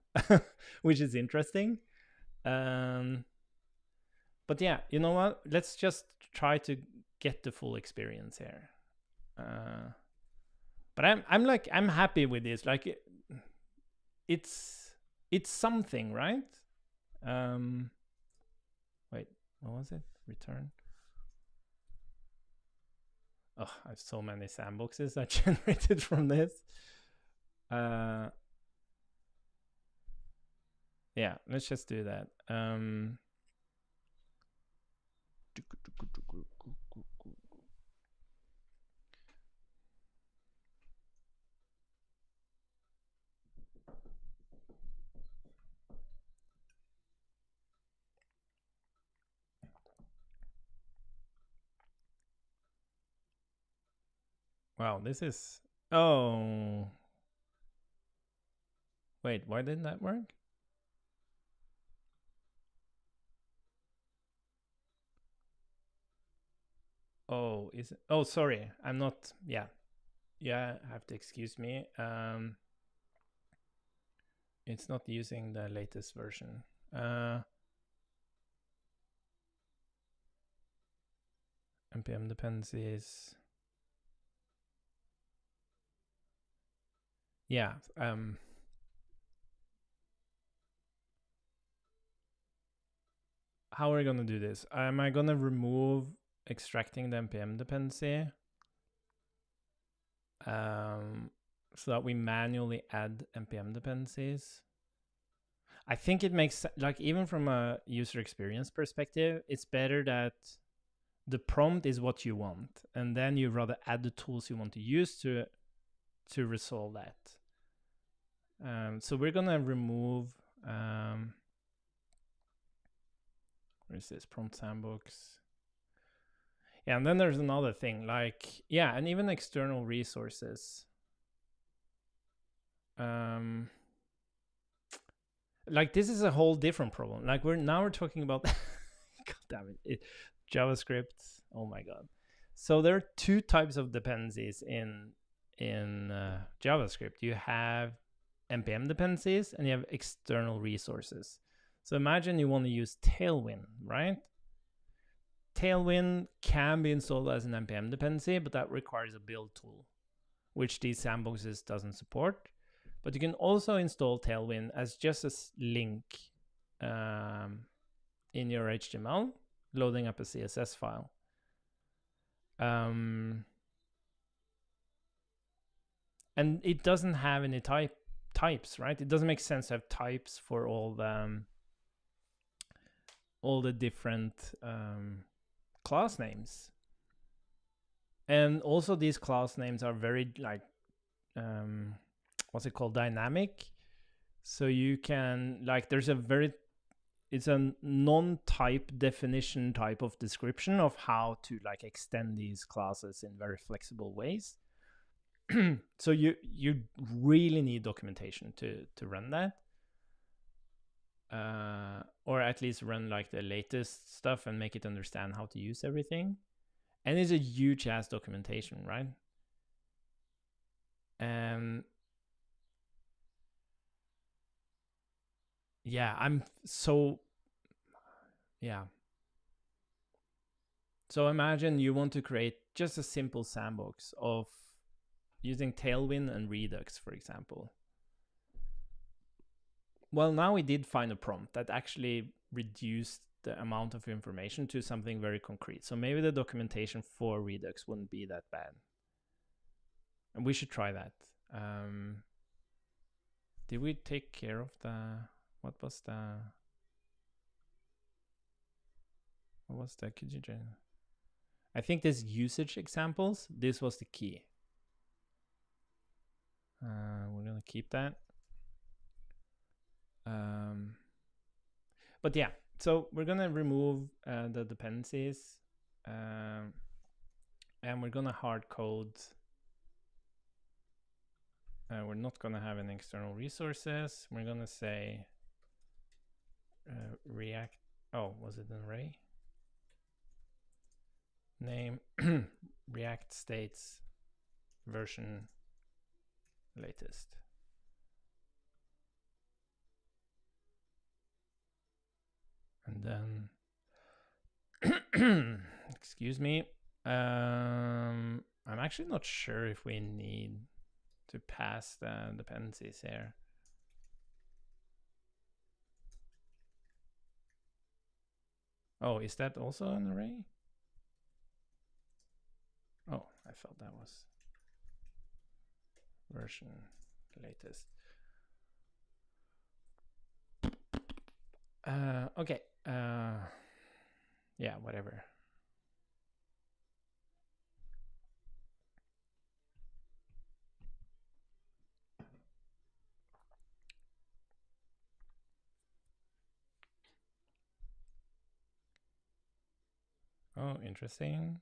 which is interesting. But yeah, you know what? Let's just try to get the full experience here. But I'm happy with this. Like, it's something, right? Wait, what was it? Return. Oh, I have so many sandboxes I generated from this. Yeah, let's just do that. Wow, this is... Oh. Wait, why didn't that work? Oh, is it? Oh, sorry. I'm not... Yeah. Yeah, have to excuse me. It's not using the latest version. npm dependencies. Yeah. How are we going to do this? Am I going to remove extracting the npm dependency? So that we manually add npm dependencies. I think it makes, like, even from a user experience perspective, it's better that the prompt is what you want, and then you rather add the tools you want to use to resolve that. So we're gonna remove where is this prompt sandbox? Yeah, and then there's another thing, like, yeah, and even external resources. Like, this is a whole different problem. Like, we're talking about god damn it, JavaScript. Oh my god. So there are two types of dependencies in JavaScript. You have npm dependencies and you have external resources. So imagine you want to use Tailwind, right? Tailwind can be installed as an npm dependency, but that requires a build tool, which these sandboxes doesn't support. But you can also install Tailwind as just a link in your HTML, loading up a CSS file. And it doesn't have any types, right? It doesn't make sense to have types for all the different class names. And also these class names are very, like, what's it called, dynamic. So you can, like, there's a it's a non-type definition type of description of how to, like, extend these classes in very flexible ways. So you really need documentation to run that. or at least run like the latest stuff and make it understand how to use everything. And it's a huge ass documentation, right? And yeah, yeah. So imagine you want to create just a simple sandbox of using Tailwind and Redux, for example. Well, now we did find a prompt that actually reduced the amount of information to something very concrete. So maybe the documentation for Redux wouldn't be that bad. And we should try that. Did we take care of what was the, could you just, I think this usage examples, this was the key. We're gonna keep that. But yeah, so we're gonna remove the dependencies, and we're gonna hard code. We're not gonna have any external resources. We're gonna say React. Oh, was it an array? Name React states version latest. And then, excuse me, I'm actually not sure if we need to pass the dependencies here. Oh, is that also an array? Oh, I thought that was version latest. Okay. Yeah, whatever. Oh, interesting.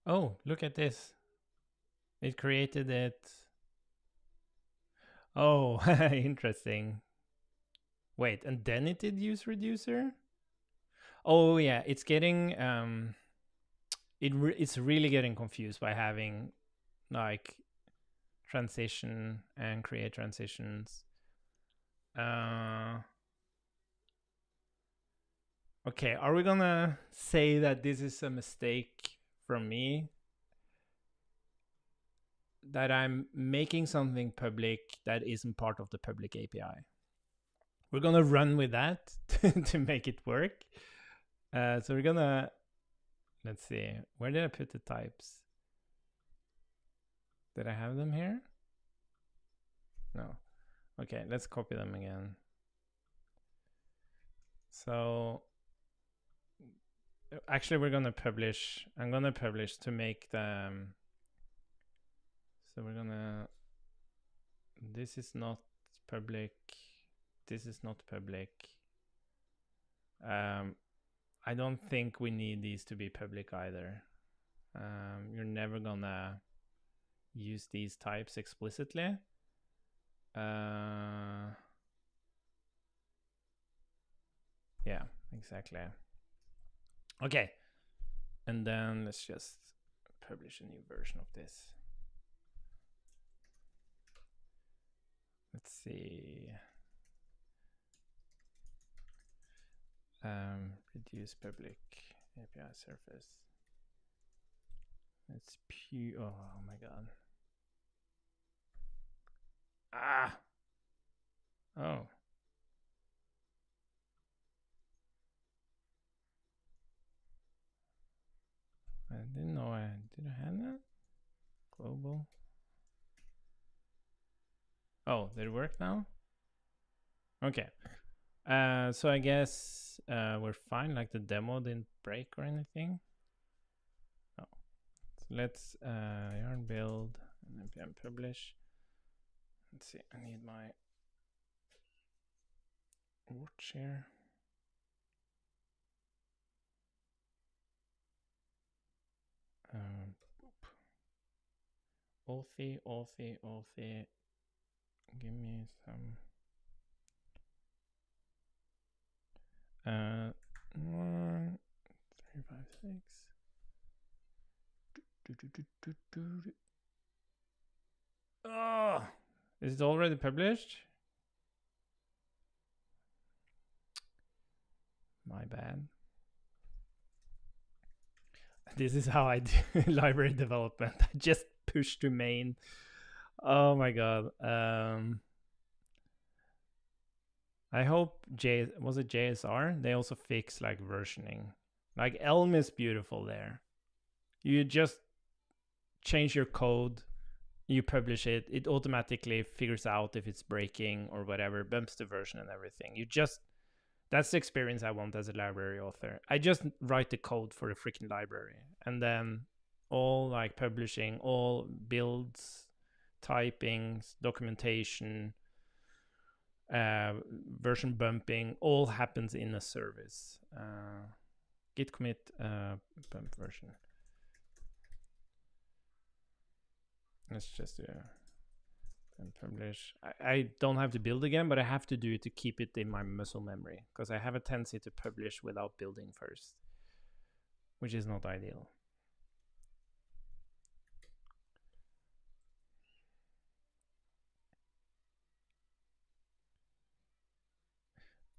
Oh, look at this. It created it. Oh, interesting. Wait, and then it did use reducer? Oh yeah, it's getting it's really getting confused by having like transition and create transitions. Okay, are we gonna say that this is a mistake from me? That I'm making something public that isn't part of the public API. We're gonna run with that to make it work. So we're gonna, let's see, where did I put the types? Did I have them here? No. Okay, let's copy them again. So actually we're gonna publish, I'm gonna publish to make the, so we're gonna, this is not public, this is not public. I don't think we need these to be public either. You're never gonna use these types explicitly. Yeah, exactly. Okay, and then let's just publish a new version of this. Let's see. Reduce public API surface. It's pure. Oh my god. Ah. Oh. I didn't know I did. I have that global. Oh, did it work now? Okay. So I guess we're fine. Like the demo didn't break or anything. Oh. So let's yarn build and npm publish. Let's see. I need my watch here. Authy. Give me some. 1, 3, 5, 6. Oh, is it already published? My bad. This is how I do library development. I just push to main. Oh my god. I hope was it JSR? They also fix like versioning. Like Elm is beautiful there. You just change your code, you publish it, it automatically figures out if it's breaking or whatever, bumps the version and everything. That's the experience I want as a library author. I just write the code for the freaking library, and then all like publishing, all builds, typings, documentation, version bumping, all happens in a service. Git commit bump version. Let's just do and publish. I don't have to build again, but I have to do it to keep it in my muscle memory, because I have a tendency to publish without building first, which is not ideal.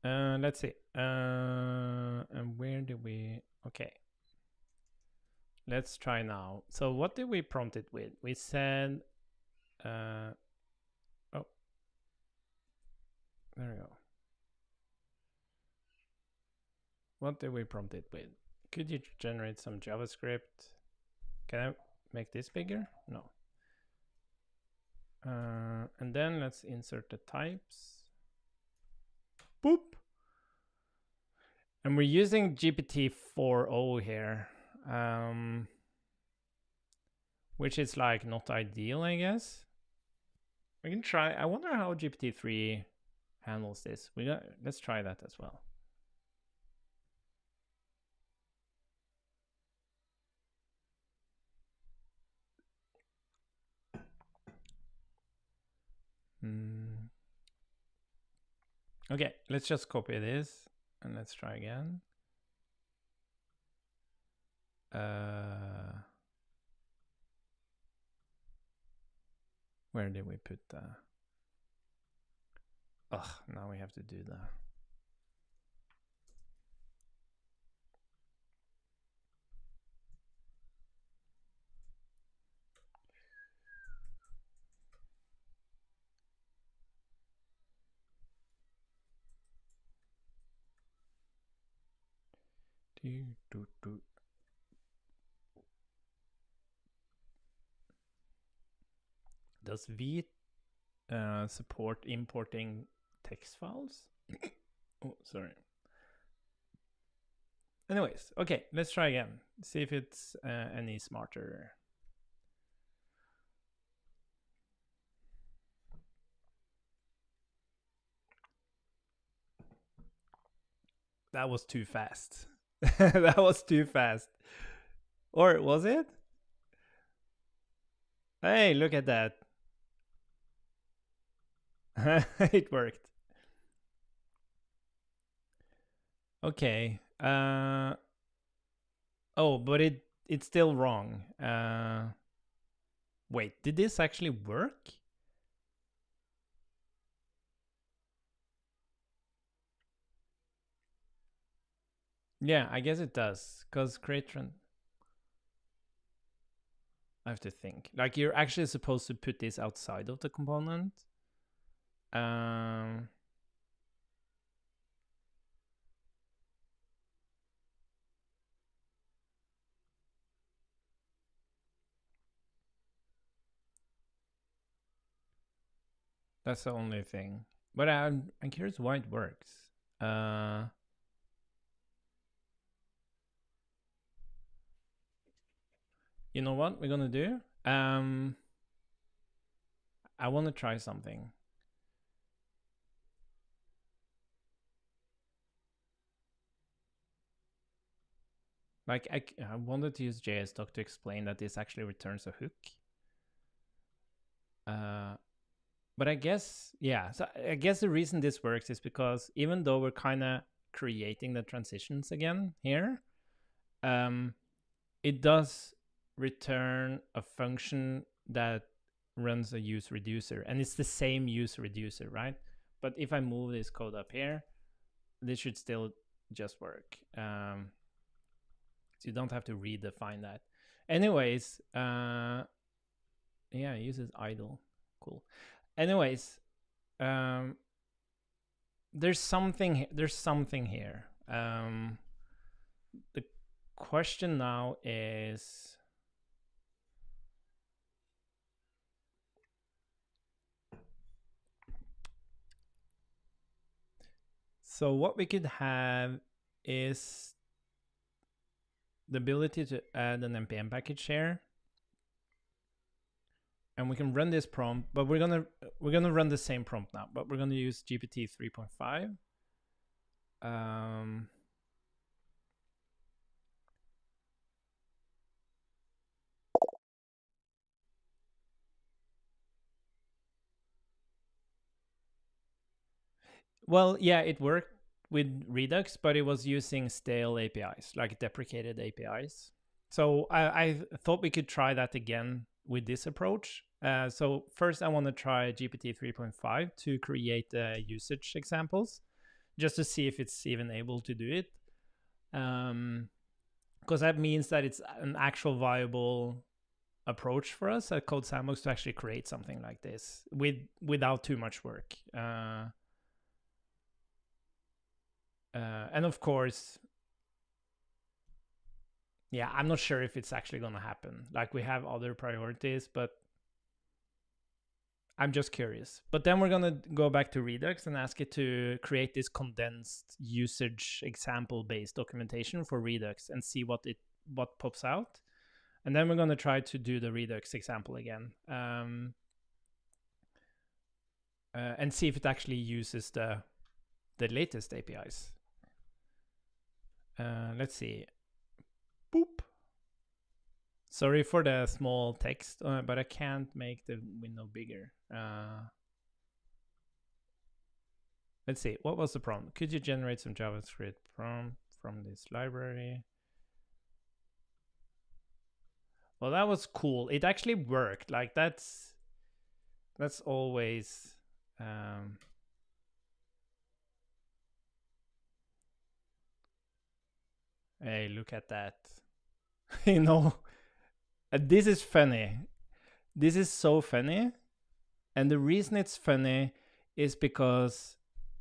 Let's see. And where did we? Okay. Let's try now. So what did we prompt it with? We said, oh, there we go. What did we prompt it with? Could you generate some JavaScript? Can I make this bigger? No. And then let's insert the types. Boop. And we're using GPT 4.0 here, which is like not ideal, I guess. We can try. I wonder how GPT 3 handles this. Let's try that as well. Okay, let's just copy this and let's try again. Where did we put the? Ugh, now we have to do that. Does V support importing text files? Oh, sorry. Anyways, okay, let's try again. See if it's any smarter. That was too fast. That was too fast. Or was it? Hey, look at that. It worked. Okay. Oh, but it's still wrong. Wait, did this actually work? Yeah, I guess it does, because create trend. I have to think. Like, you're actually supposed to put this outside of the component. That's the only thing. But I'm curious why it works. You know what we're gonna do? I want to try something. Like I wanted to use JSDoc to explain that this actually returns a hook. But I guess, yeah. So I guess the reason this works is because even though we're kind of creating the transitions again here, it does return a function that runs a use reducer, and it's the same use reducer, right? But if I move this code up here, this should still just work. So you don't have to redefine that. Anyways, yeah, it uses idle. Cool. Anyways, there's something here. The question now is, so what we could have is the ability to add an npm package here, and we can run this prompt, but we're gonna run the same prompt now, but we're gonna use GPT 3.5. Well, yeah, it worked with Redux, but it was using stale APIs, like deprecated APIs. So I thought we could try that again with this approach. So first, I want to try GPT 3.5 to create usage examples, just to see if it's even able to do it. Because that means that it's an actual viable approach for us at Code Sandbox to actually create something like this without too much work. And of course, yeah, I'm not sure if it's actually going to happen. Like, we have other priorities, but I'm just curious. But then we're going to go back to Redux and ask it to create this condensed usage example based documentation for Redux and see what pops out. And then we're going to try to do the Redux example again, and see if it actually uses the latest APIs. Let's see. Boop. Sorry for the small text, but I can't make the window bigger. Let's see. What was the prompt? Could you generate some JavaScript prompt from this library? Well, that was cool. It actually worked. Like, that's always hey, look at that. You know, this is funny. This is so funny. And the reason it's funny is because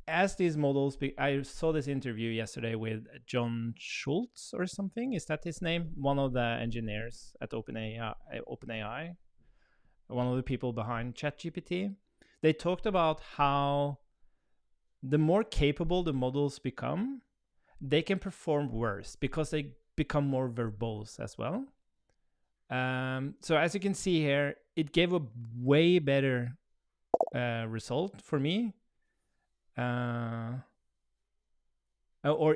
as these models, I saw this interview yesterday with John Schultz or something. Is that his name? One of the engineers at OpenAI, one of the people behind ChatGPT. They talked about how the more capable the models become, they can perform worse because they become more verbose as well. So as you can see here, it gave a way better result for me. Or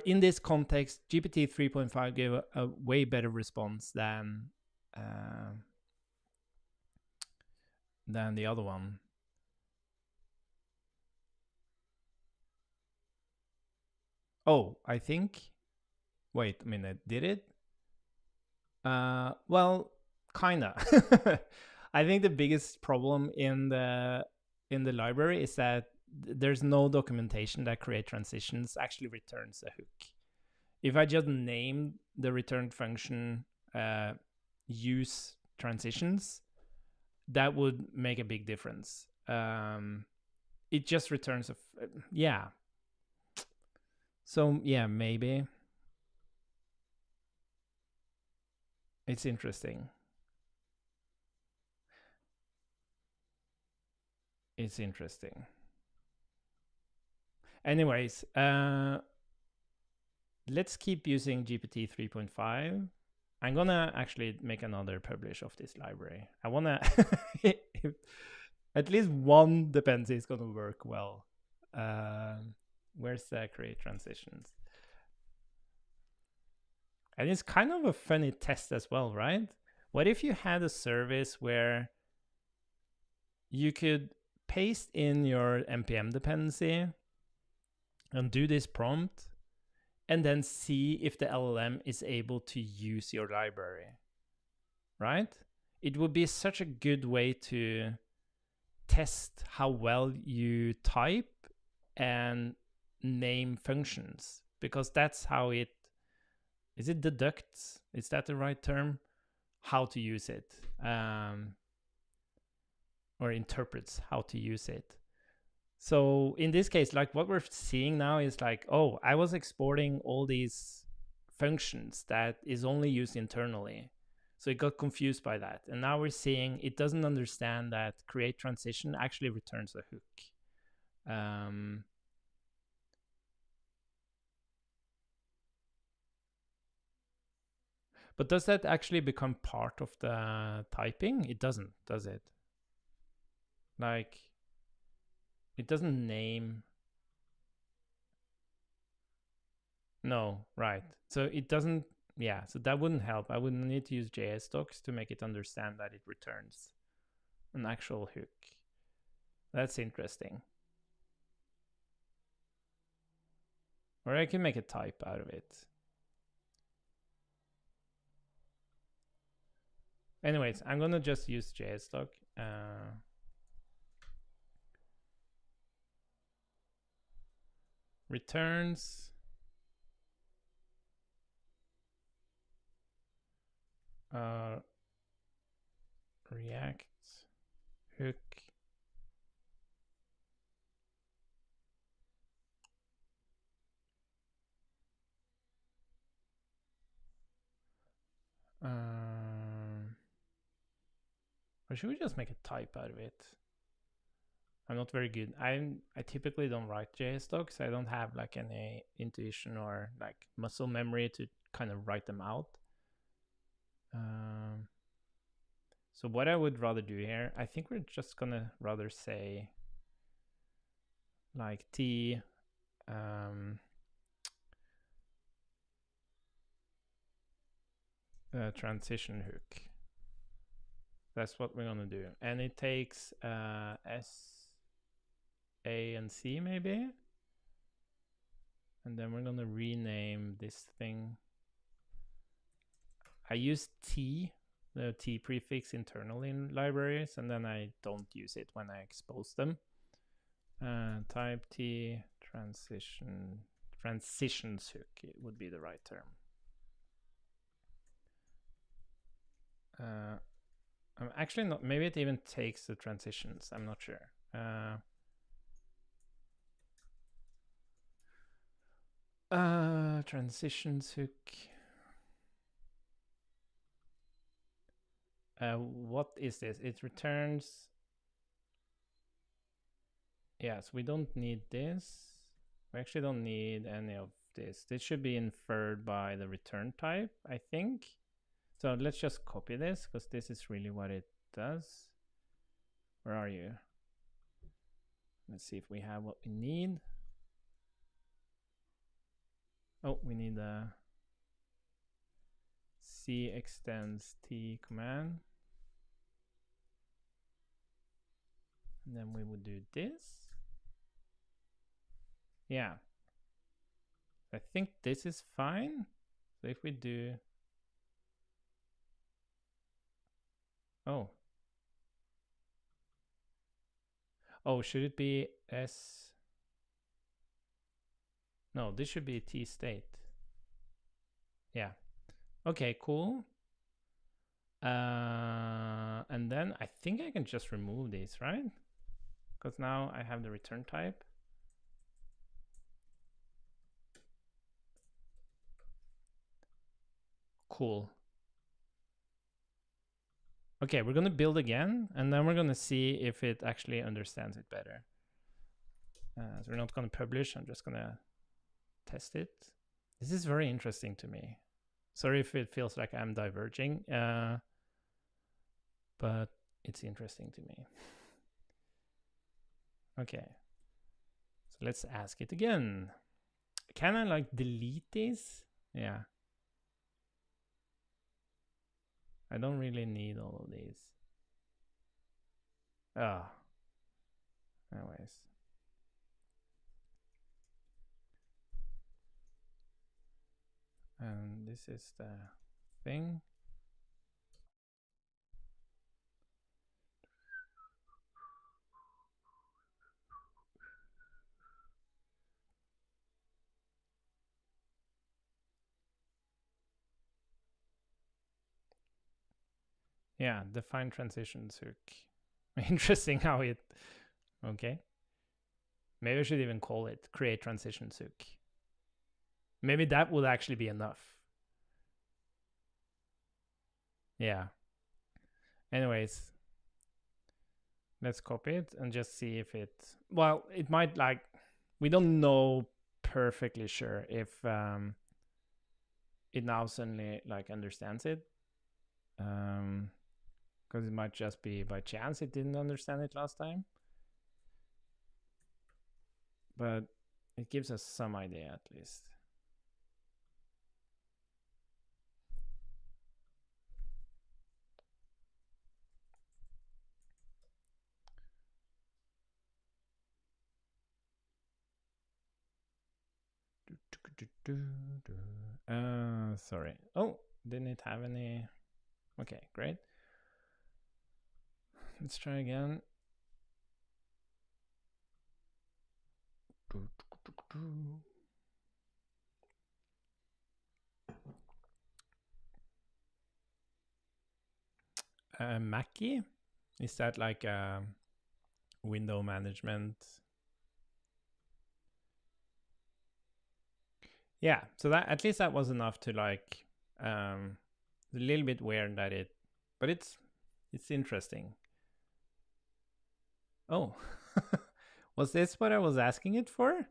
in this context, GPT 3.5 gave a way better response than the other one. Oh, I think. Wait a minute, did it? Well, kinda. I think the biggest problem in the library is that there's no documentation that create transitions actually returns a hook. If I just name the return function use transitions, that would make a big difference. It just returns yeah. So yeah, maybe it's interesting. It's interesting. Anyways, let's keep using GPT 3.5. I'm gonna actually make another publish of this library. I wanna at least one dependency is gonna work well. Where's the create transitions? And it's kind of a funny test as well, right? What if you had a service where you could paste in your npm dependency and do this prompt, and then see if the LLM is able to use your library, right? It would be such a good way to test how well you type and name functions, because that's how it deducts, is that the right term, how to use it, or interprets how to use it. So in this case, like what we're seeing now is like, oh, I was exporting all these functions that is only used internally. So it got confused by that. And now we're seeing it doesn't understand that create transition actually returns a hook. But does that actually become part of the typing? It doesn't, does it? Like, it doesn't name. No, right. So it doesn't, yeah, so that wouldn't help. I would need to use JS docs to make it understand that it returns an actual hook. That's interesting. Or I can make a type out of it. Anyways, I'm gonna just use JS doc. Returns. React hook. Or should we just make a type out of it? I'm not very good. I typically don't write JS docs. I don't have like any intuition or like muscle memory to kind of write them out. So what I would rather do here, I think we're just gonna rather say like T transition hook. That's what we're gonna do. And it takes S, A, and C maybe. And then we're gonna rename this thing. I use T, the T prefix internally in libraries, and then I don't use it when I expose them. Type T transitions hook, it would be the right term. I'm actually not, maybe it even takes the transitions, I'm not sure. Transitions hook. What is this? It returns. Yes, we don't need this. We actually don't need any of this. This should be inferred by the return type, I think. So let's just copy this, because this is really what it does. Where are you? Let's see if we have what we need. Oh, we need a C extends T command. And then we would do this. Yeah. I think this is fine. So if we do, oh, should it be S? No, this should be T state. Yeah. Okay, cool. And then I think I can just remove these, right? Because now I have the return type. Cool. Okay, we're gonna build again, and then we're gonna see if it actually understands it better. So we're not gonna publish, I'm just gonna test it. This is very interesting to me. Sorry if it feels like I'm diverging, but it's interesting to me. Okay, so let's ask it again. Can I like delete these? Yeah. I don't really need all of these. Ah, Anyways. And this is the thing. Yeah, define transitions hook. Interesting how it. Okay. Maybe I should even call it create transitions hook. Maybe that would actually be enough. Yeah. Anyways, let's copy it and just see if it. Well, it might like. We don't know perfectly sure if it now suddenly like understands it. Because it might just be by chance it didn't understand it last time. But it gives us some idea at least. Sorry. Oh, didn't it have any? Okay, great. Let's try again. Mackie? Is that like window management? Yeah, so that at least that was enough to like a little bit weird that it, but it's interesting. Oh, was this what I was asking it for?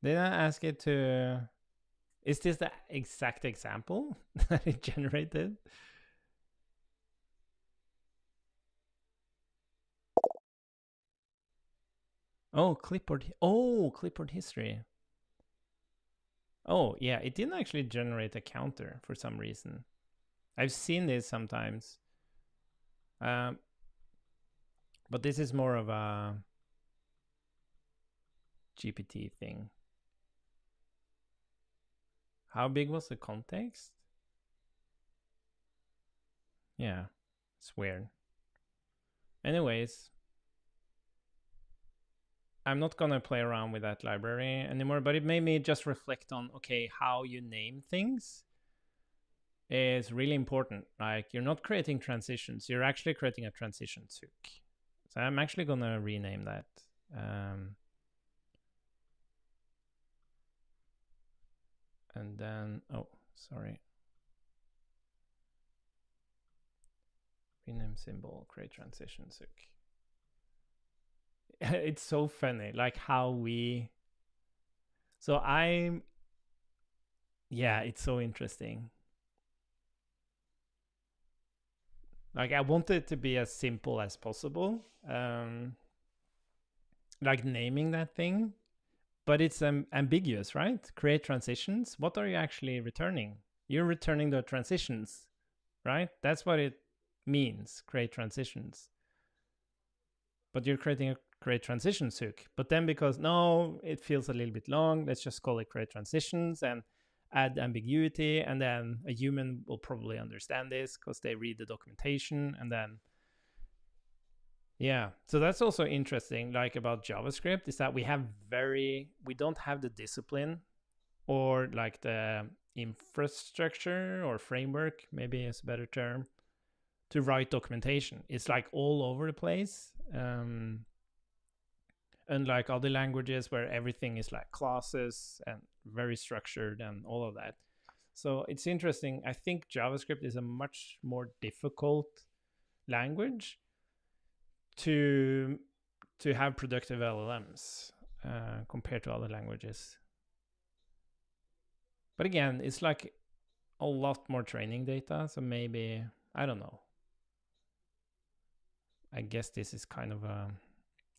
Did I ask it to? Is this the exact example that it generated? Oh, clipboard. Oh, clipboard history. Oh, yeah, it didn't actually generate a counter for some reason. I've seen this sometimes. But this is more of a GPT thing. How big was the context? Yeah, it's weird. Anyways, I'm not gonna play around with that library anymore, but it made me just reflect on, okay, how you name things is really important. Like, you're not creating transitions, you're actually creating a transition hook. So I'm actually gonna rename that. And then, oh, sorry. Rename symbol, create transition hook. It's so funny, like how we. So I'm. Yeah, it's so interesting. Like, I want it to be as simple as possible. Like naming that thing, but it's ambiguous, right? Create transitions. What are you actually returning? You're returning the transitions, right? That's what it means, create transitions. But you're creating a create transitions hook. But then because no, it feels a little bit long, let's just call it create transitions and add ambiguity. And then a human will probably understand this because they read the documentation. And then, yeah. So that's also interesting, like about JavaScript, is that we don't have the discipline or like the infrastructure or framework, maybe is a better term, to write documentation. It's like all over the place. Unlike other languages where everything is like classes and very structured and all of that. So it's interesting. I think JavaScript is a much more difficult language to have productive LLMs compared to other languages. But again, it's like a lot more training data. So maybe, I don't know. I guess this is kind of a.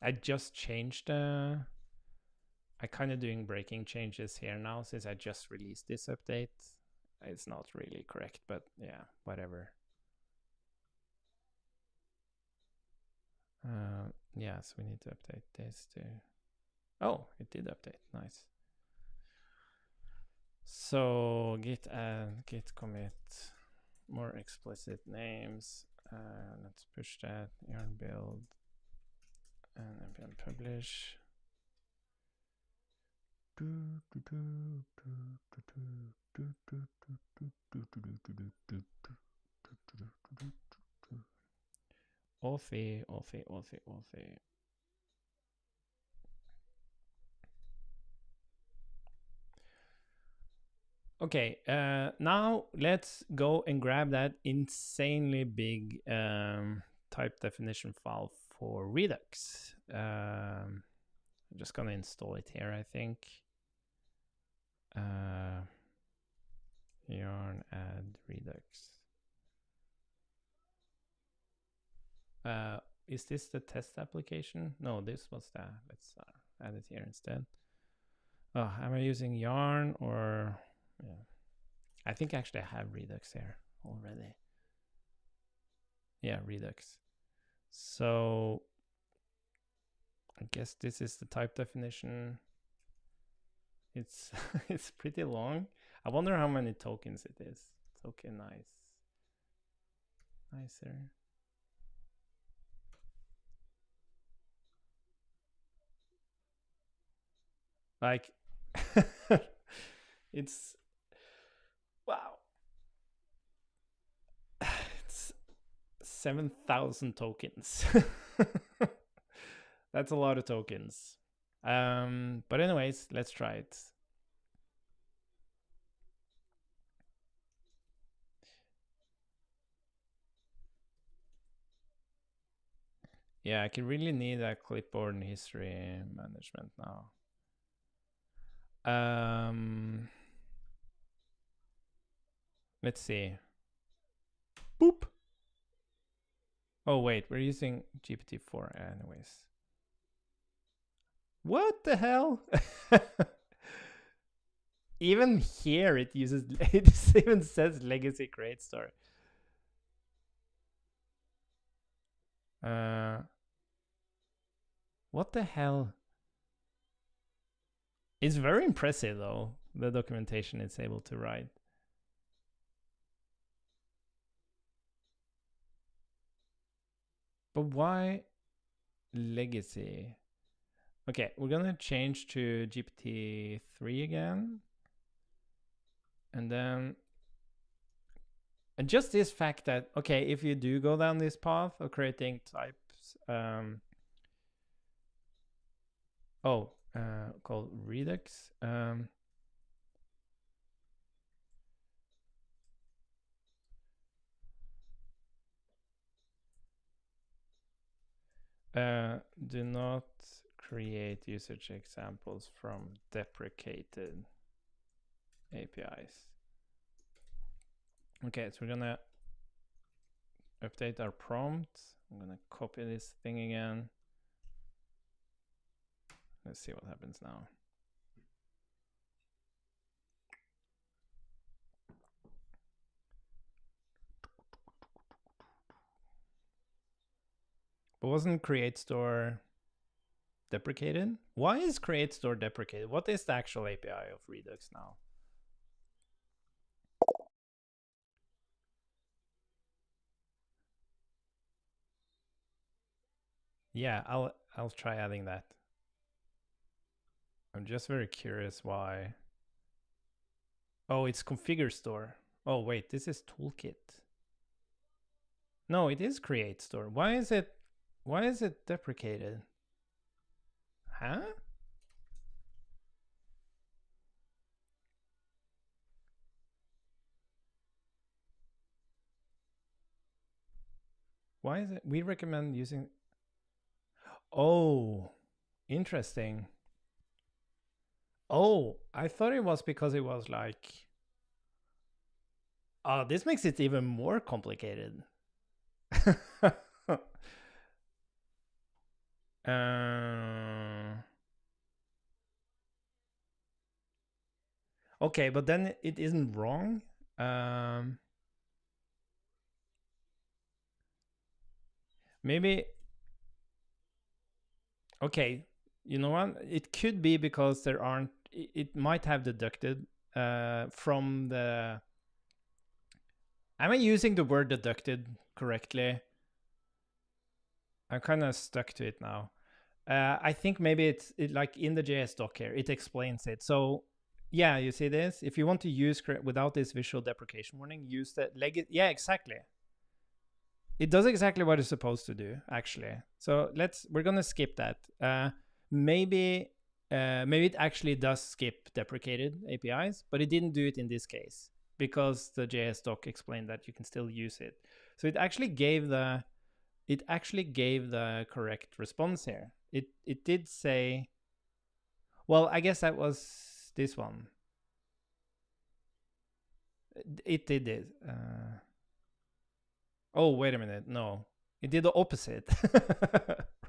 I just changed. I kind of doing breaking changes here now since I just released this update. It's not really correct, but yeah, whatever. Yeah, so we need to update this too. Oh, it did update. Nice. So git add, git commit, more explicit names. Let's push that, yarn build, and npm publish. Authy. Okay, now let's go and grab that insanely big type definition file for Redux. I'm just gonna install it here, I think. Yarn add Redux. Is this the test application? No, this was that. Let's add it here instead. Oh, am I using Yarn or... Yeah. I think actually I have Redux here already. Yeah, Redux. So I guess this is the type definition. It's it's pretty long. I wonder how many tokens it is. Tokenize. Nicer. Like it's wow. It's 7,000 tokens. That's a lot of tokens. But anyways, let's try it. Yeah, I could really need a clipboard and history management now. Let's see. Boop. Oh wait, we're using GPT-4 anyways. What the hell? Even here it uses, it even says legacy create store. What the hell? It's very impressive though, the documentation it's able to write. But why legacy? Okay, we're gonna change to GPT-3 again. And then, and just this fact that, okay, if you do go down this path of creating types, called Redux, do not create usage examples from deprecated APIs. Okay, so we're gonna update our prompt. I'm gonna copy this thing again. Let's see what happens now. But wasn't create store deprecated? Why is create store deprecated? What is the actual API of Redux now? Yeah, I'll try adding that. I'm just very curious why. Oh, it's configure store. Oh wait, this is toolkit. No, it is create store. Why is it deprecated? Huh? Why is it? We recommend using. Oh, interesting. Oh, I thought it was because it was like. Oh, this makes it even more complicated. Okay, but then it isn't wrong. Maybe Okay, you know what? It could be because there aren't. It might have deducted from the. Am I using the word deducted correctly? I'm kind of stuck to it now. I think maybe like in the JS doc here, it explains it. So yeah, you see this? If you want to use without this visual deprecation warning, use the yeah, exactly. It does exactly what it's supposed to do, actually. So we're gonna skip that. Maybe it actually does skip deprecated APIs, but it didn't do it in this case because the JS doc explained that you can still use it. So it actually gave the correct response here. It did say, well, I guess that was this one. It did it. Oh, wait a minute. No, it did the opposite,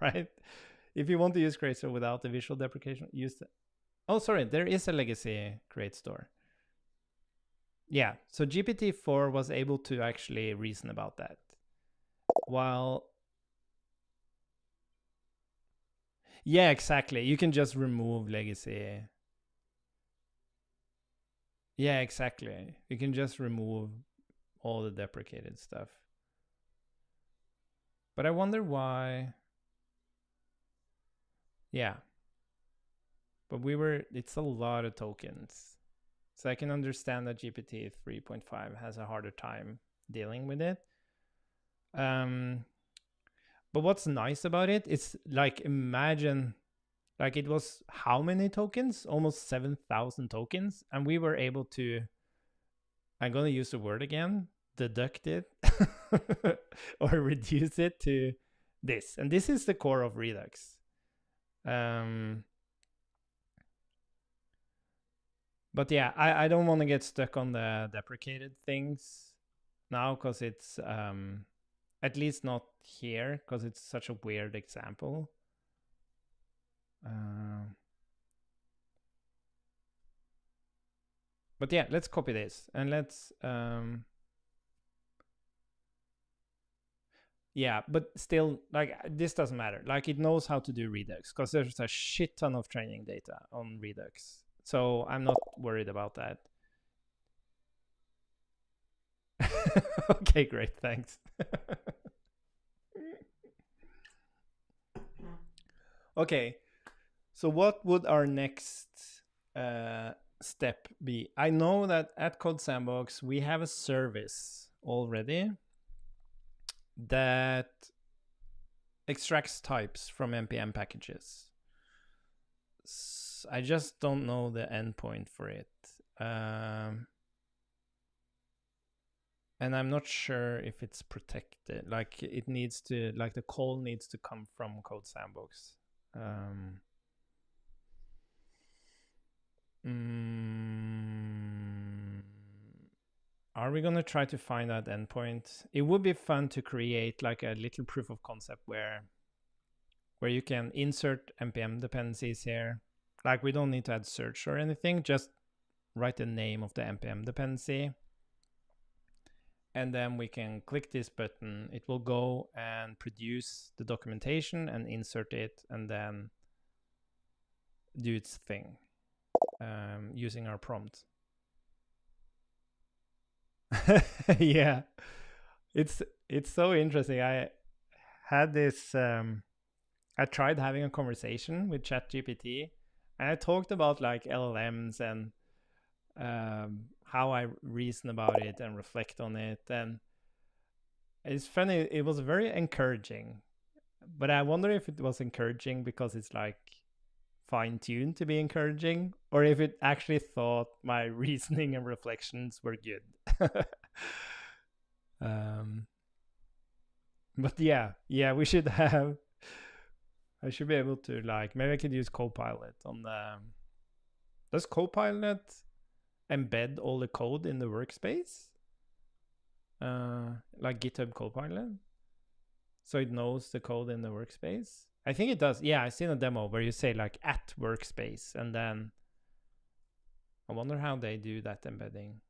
right? If you want to use Create Store without the visual deprecation, use the. Oh, sorry, there is a legacy Create Store. Yeah, so GPT-4 was able to actually reason about that. While. Yeah, exactly. You can just remove legacy. Yeah, exactly. You can just remove all the deprecated stuff. But I wonder why. Yeah. But it's a lot of tokens. So I can understand that GPT 3.5 has a harder time dealing with it. But what's nice about it is like, imagine, like, it was how many tokens? Almost 7,000 tokens. And we were able to, I'm going to use the word again, deduct it or reduce it to this. And this is the core of Redux. But yeah, I don't want to get stuck on the deprecated things now because it's at least not here because it's such a weird example. But yeah, let's copy this and let's yeah, but still, like, this doesn't matter. Like, it knows how to do Redux because there's a shit ton of training data on Redux. So I'm not worried about that. Okay, great, thanks. Okay, so what would our next step be? I know that at Code Sandbox we have a service already that extracts types from npm packages. I just don't know the endpoint for it. And I'm not sure if it's protected. Like, it needs to, like, the call needs to come from Code Sandbox. Are we going to try to find that endpoint? It would be fun to create like a little proof of concept where you can insert npm dependencies here. Like, we don't need to add search or anything, just write the name of the npm dependency. And then we can click this button. It will go and produce the documentation and insert it and then do its thing using our prompt. Yeah, it's so interesting. I had this I tried having a conversation with ChatGPT and I talked about like LLMs and how I reason about it and reflect on it. And it's funny, it was very encouraging, but I wonder if it was encouraging because it's like fine-tuned to be encouraging, or if it actually thought my reasoning and reflections were good. But yeah, we should have. I should be able to, like, maybe I could use Copilot on the. Does Copilot embed all the code in the workspace? Like GitHub Copilot, so it knows the code in the workspace. I think it does. Yeah, I've seen a demo where you say like at workspace, and then I wonder how they do that embedding.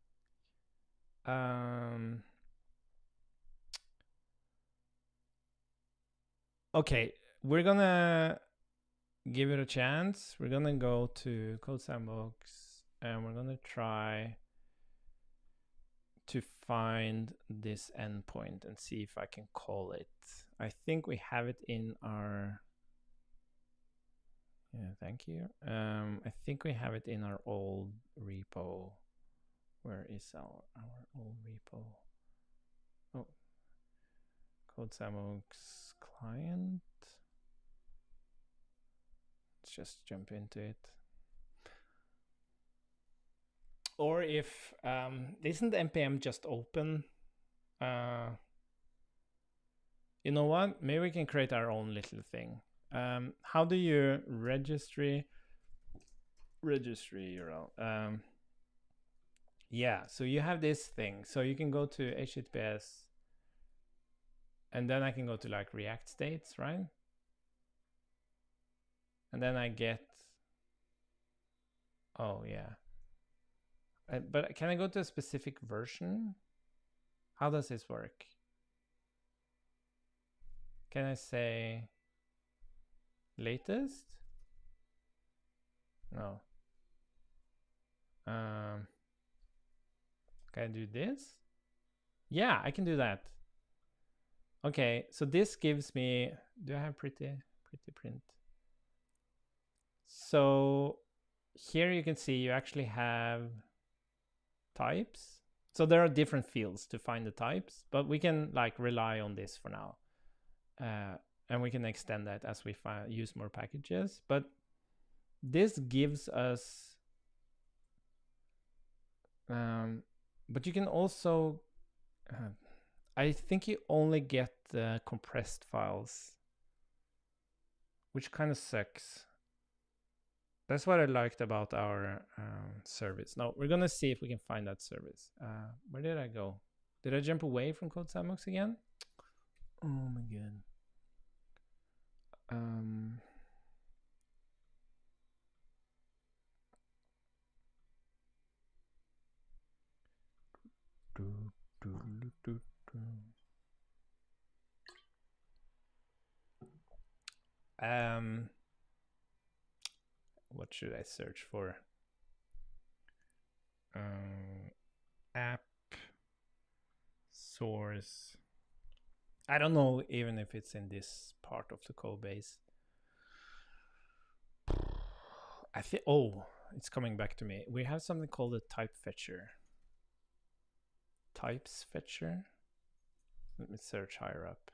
Okay, we're gonna give it a chance. We're gonna go to Code Sandbox and we're gonna try to find this endpoint and see if I can call it. I think we have it in our, yeah, thank you. I think we have it in our old repo. Where is our old repo? Oh, Code Sandbox client. Let's just jump into it. Or if isn't npm just open? You know what? Maybe we can create our own little thing. How do you registry URL? Yeah, so you have this thing. So you can go to HTTPS, and then I can go to like React states, right? And then I get, oh yeah. But can I go to a specific version? How does this work? Can I say latest? No. Can I do this? Yeah, I can do that. Okay, so this gives me, do I have pretty print? So here you can see you actually have types. So there are different fields to find the types, but we can like rely on this for now. And we can extend that as we use more packages. But this gives us, but you can also, I think you only get the compressed files, which kind of sucks. That's what I liked about our service. Now we're gonna see if we can find that service. Where did I go? Did I jump away from Code Sandbox again? Oh my god. What should I search for? App source. I don't know even if it's in this part of the code base. I think, oh, it's coming back to me. We have something called a type fetcher. Types fetcher. Let me search higher up.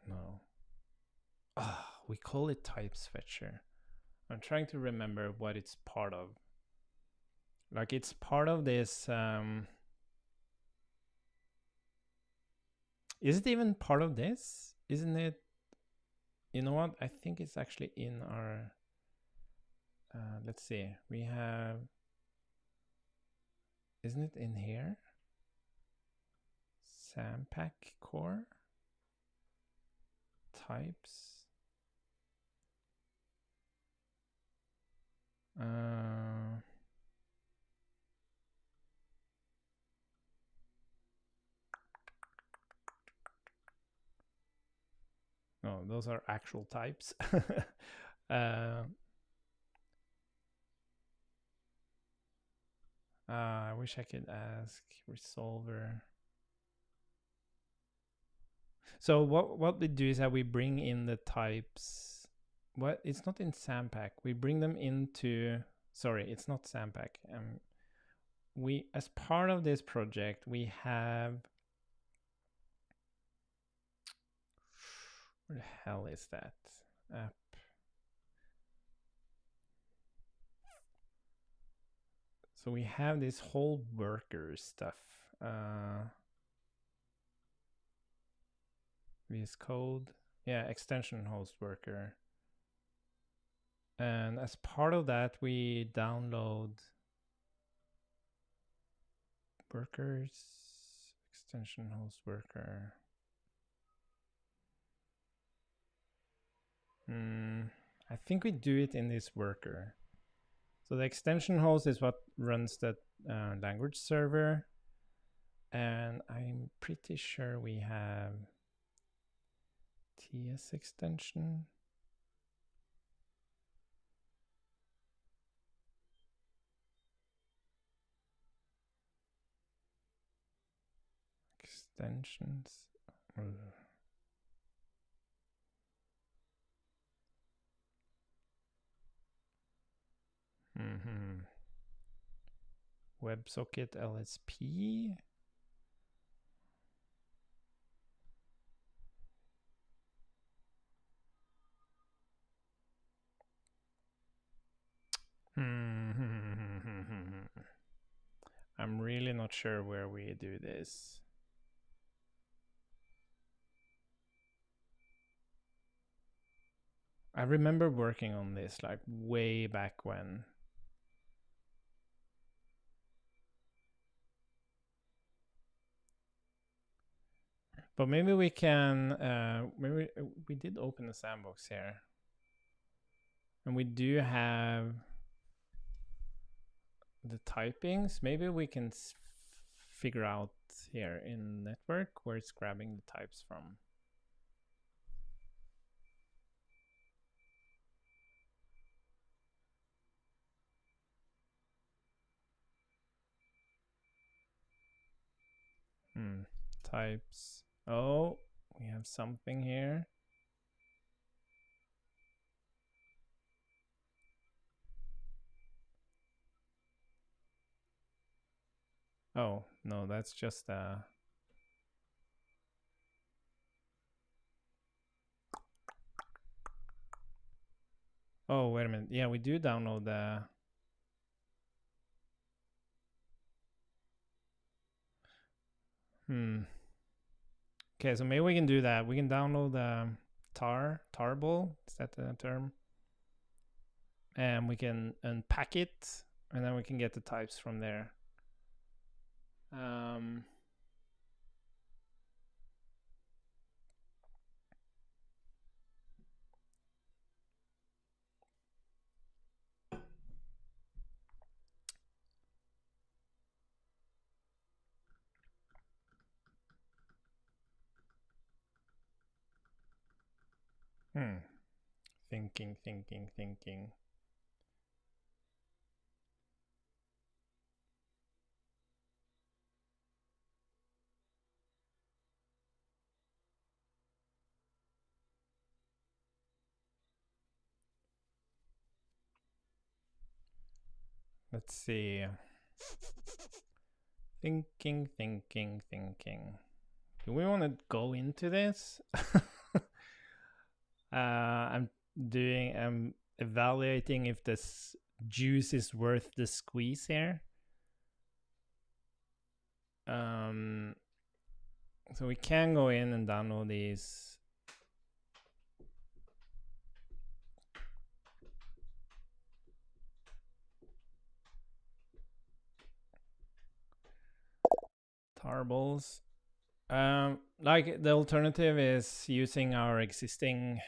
No. We call it types fetcher. I'm trying to remember what it's part of. Like it's part of this. Is it even part of this? Isn't it? You know what? I think it's actually in our. Let's see. We have. Isn't it in here? Sampack core. Types. No, those are actual types. I wish I could ask resolver. So what we do is that we bring in the types. What? It's not in Sampack. We bring them into. Sorry, it's not Sampack. We, as part of this project, we have. Where the hell is that app? So we have this whole worker stuff. VS Code, yeah, extension host worker. And as part of that, we download workers, extension host worker. I think we do it in this worker. So the extension host is what runs that language server. And I'm pretty sure we have TS extension. Extensions. Mm-hmm. WebSocket LSP. I'm really not sure where we do this. I remember working on this like way back when. But maybe we can, maybe we did open the sandbox here. And we do have the typings. Maybe we can figure out here in network where it's grabbing the types from. Types. Oh, we have something here. Oh, no, that's just oh, wait a minute. Yeah, we do download the Okay, so maybe we can do that. We can download the tarball. Is that the term? And we can unpack it, and then we can get the types from there. Thinking. Let's see. Thinking. Do we want to go into this? I'm evaluating if this juice is worth the squeeze here. So we can go in and download these. Tarballs. Like the alternative is using our existing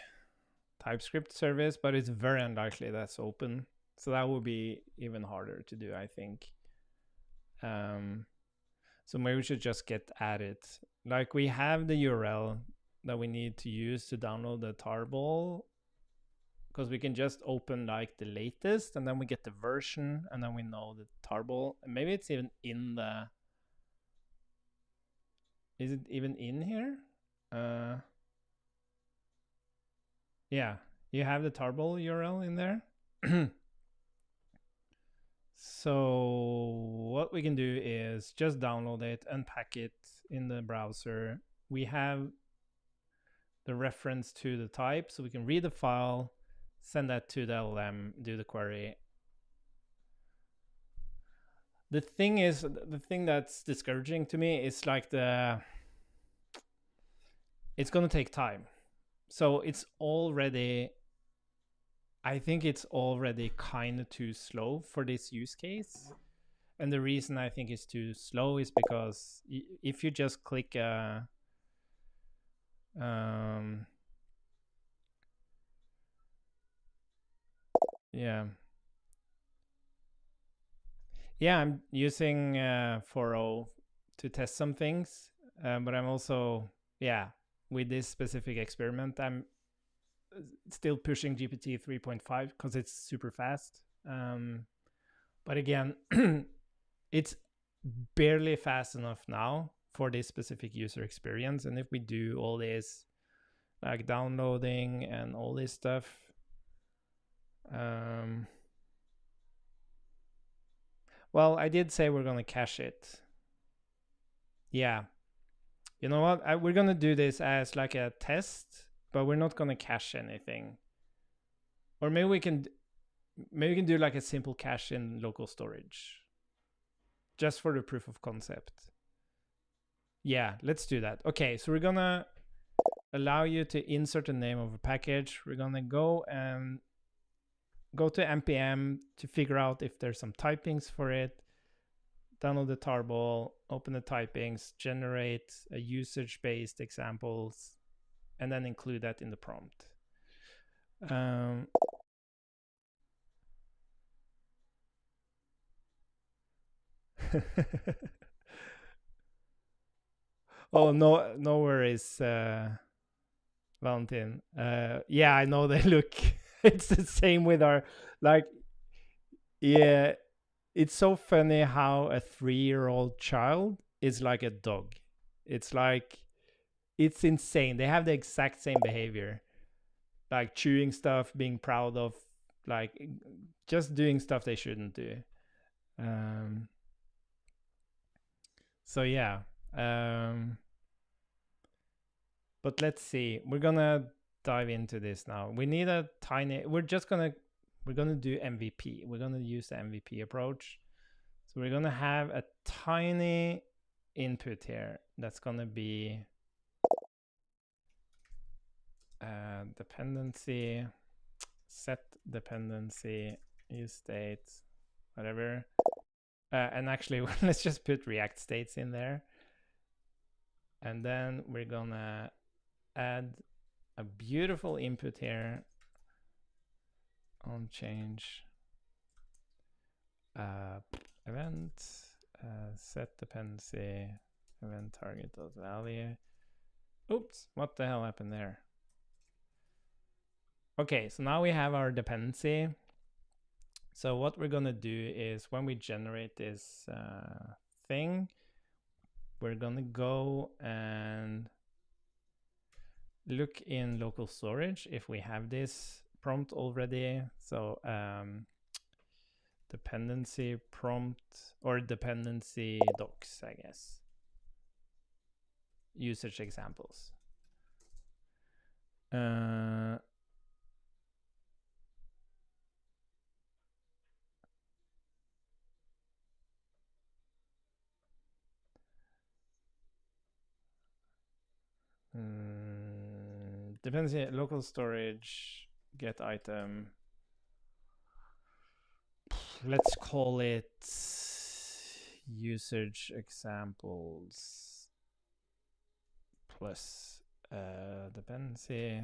TypeScript service, but it's very unlikely that's open. So that would be even harder to do, I think. So maybe we should just get at it. Like we have the URL that we need to use to download the tarball, because we can just open like the latest and then we get the version and then we know the tarball. And maybe it's even in the... Is it even in here? Yeah, you have the tarball URL in there. So what we can do is just download it, unpack it in the browser. We have the reference to the type, so we can read the file, send that to the LLM, do the query. The thing is, the thing that's discouraging to me is like it's going to take time. So it's already, I think it's already kind of too slow for this use case. And the reason I think it's too slow is because if you just click yeah. Yeah, I'm using 4.0 to test some things, but I'm also, yeah, with this specific experiment, I'm still pushing GPT 3.5 because it's super fast. But again, it's barely fast enough now for this specific user experience. And if we do all this, like downloading and all this stuff, well, I did say we're going to cache it. Yeah. You know what? We're going to do this as like a test, but we're not going to cache anything. Or maybe we can do like a simple cache in local storage just for the proof of concept. Yeah, let's do that. Okay, so we're going to allow you to insert the name of a package. We're going to go and go to npm to figure out if there's some typings for it. Download the tarball, open the typings, generate a usage-based examples, and then include that in the prompt. Oh, no worries, Valentin. Yeah, I know they look. It's the same with our, like, yeah. It's so funny how a 3-year-old child is like a dog. It's like, it's insane. They have the exact same behavior, like chewing stuff, being proud of, like just doing stuff they shouldn't do. So yeah. But let's see. We're gonna dive into this now. We need a tiny. We're gonna do MVP. We're gonna use the MVP approach. So we're gonna have a tiny input here that's gonna be dependency, set dependency, use state, whatever. And actually, let's just put React states in there. And then we're gonna add a beautiful input here on change event, set dependency, event target value. Oops, what the hell happened there? Okay, so now we have our dependency. So what we're gonna do is when we generate this thing, we're gonna go and look in local storage if we have this prompt already. So dependency prompt or dependency docs, I guess. Usage examples. Dependency local storage get item. Let's call it usage examples plus dependency.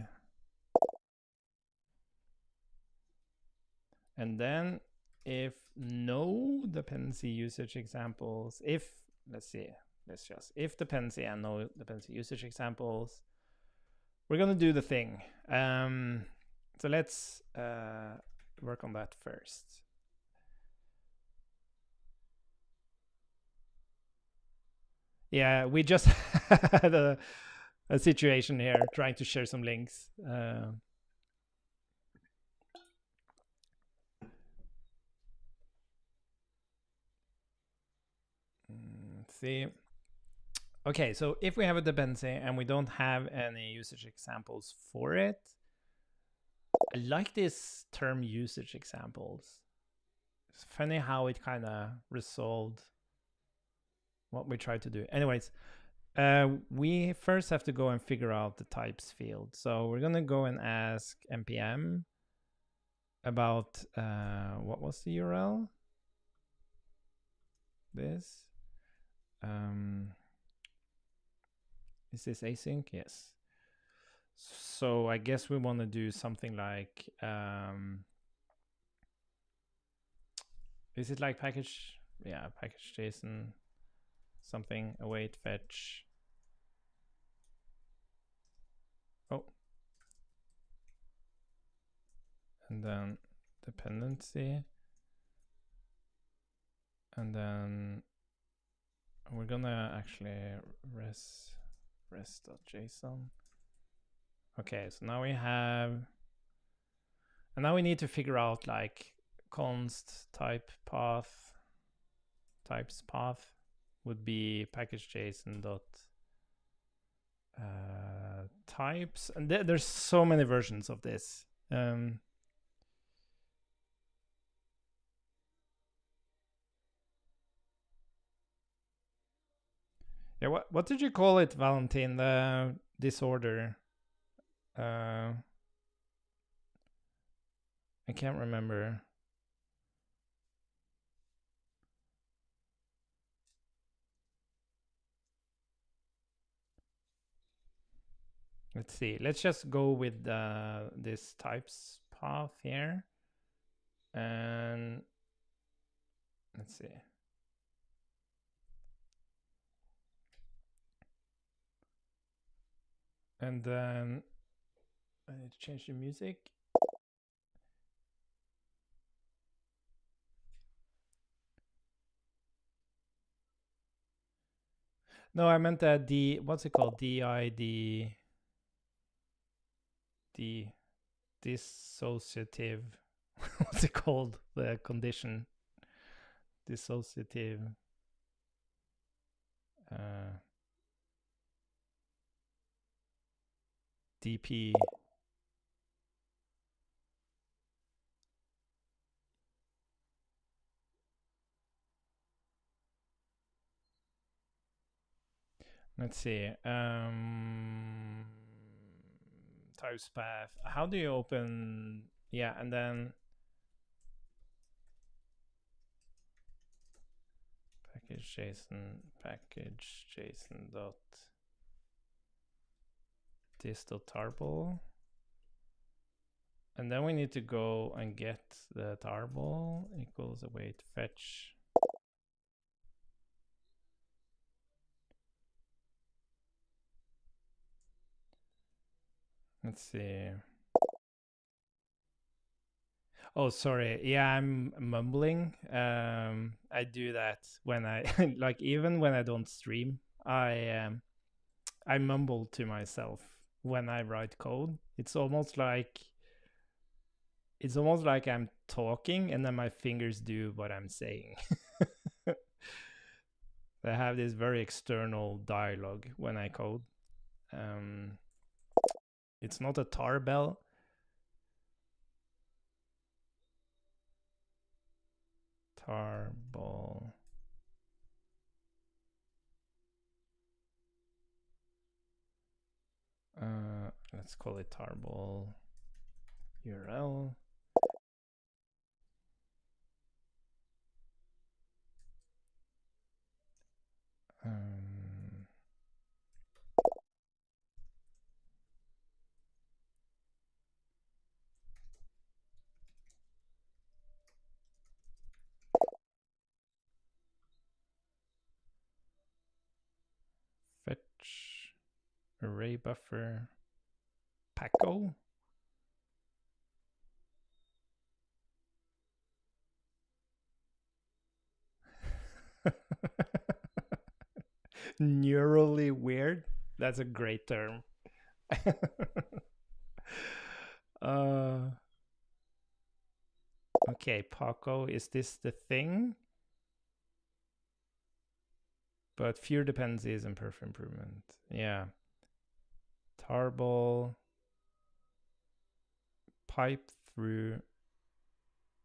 And then if no dependency usage examples, if if dependency and no dependency usage examples, we're gonna do the thing. So let's work on that first. Yeah, we just had a situation here trying to share some links. Let's see. Okay, so if we have a dependency and we don't have any usage examples for it, I like this term usage examples. It's funny how it kind of resolved what we tried to do. Anyways, we first have to go and figure out the types field. So we're gonna go and ask npm about what was the URL? This. Is this async? Yes. So I guess we want to do something like, is it like package yeah, package JSON something await fetch. Oh, and then dependency, and then we're gonna actually res.json. Okay, so now we have, and now we need to figure out like const type path, types path would be package JSON dot types, and there's so many versions of this. Yeah, what did you call it, Valentin? The disorder. I can't remember. Let's see. Let's just go with this types path here, and let's see. And then I need to change the music. No, I meant that what's it called? DID, dissociative. What's it called? The condition. Dissociative. DP. Let's see. Types path. How do you open? Yeah, and then package JSON dot dis.tarball. And then we need to go and get the tarball equals await fetch. Let's see. Oh, sorry. Yeah, I'm mumbling. I do that when I like, even when I don't stream, I mumble to myself when I write code. It's almost like I'm talking and then my fingers do what I'm saying. I have this very external dialogue when I code. It's not a tarbell. Tarball. Let's call it tarball URL. Fetch array buffer Paco. Neurally weird. That's a great term. Okay, Paco, is this the thing? But fewer dependencies and perf improvement. Yeah. Tarball. Pipe through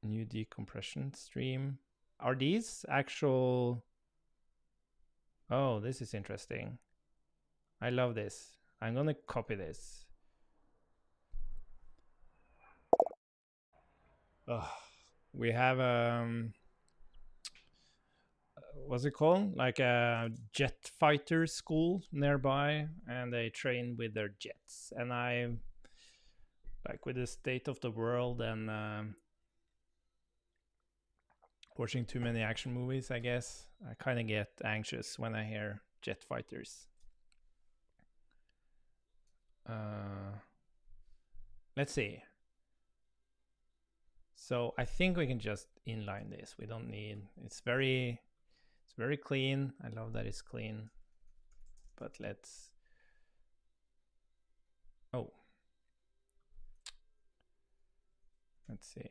new decompression stream. Are these actual? Oh, this is interesting. I love this. I'm gonna copy this. We have what's it called? Like a jet fighter school nearby, and they train with their jets. And I like, with the state of the world and watching too many action movies, I guess. I kind of get anxious when I hear jet fighters. Let's see. So I think we can just inline this. We don't need, it's very clean. I love that it's clean. But let's, let's see.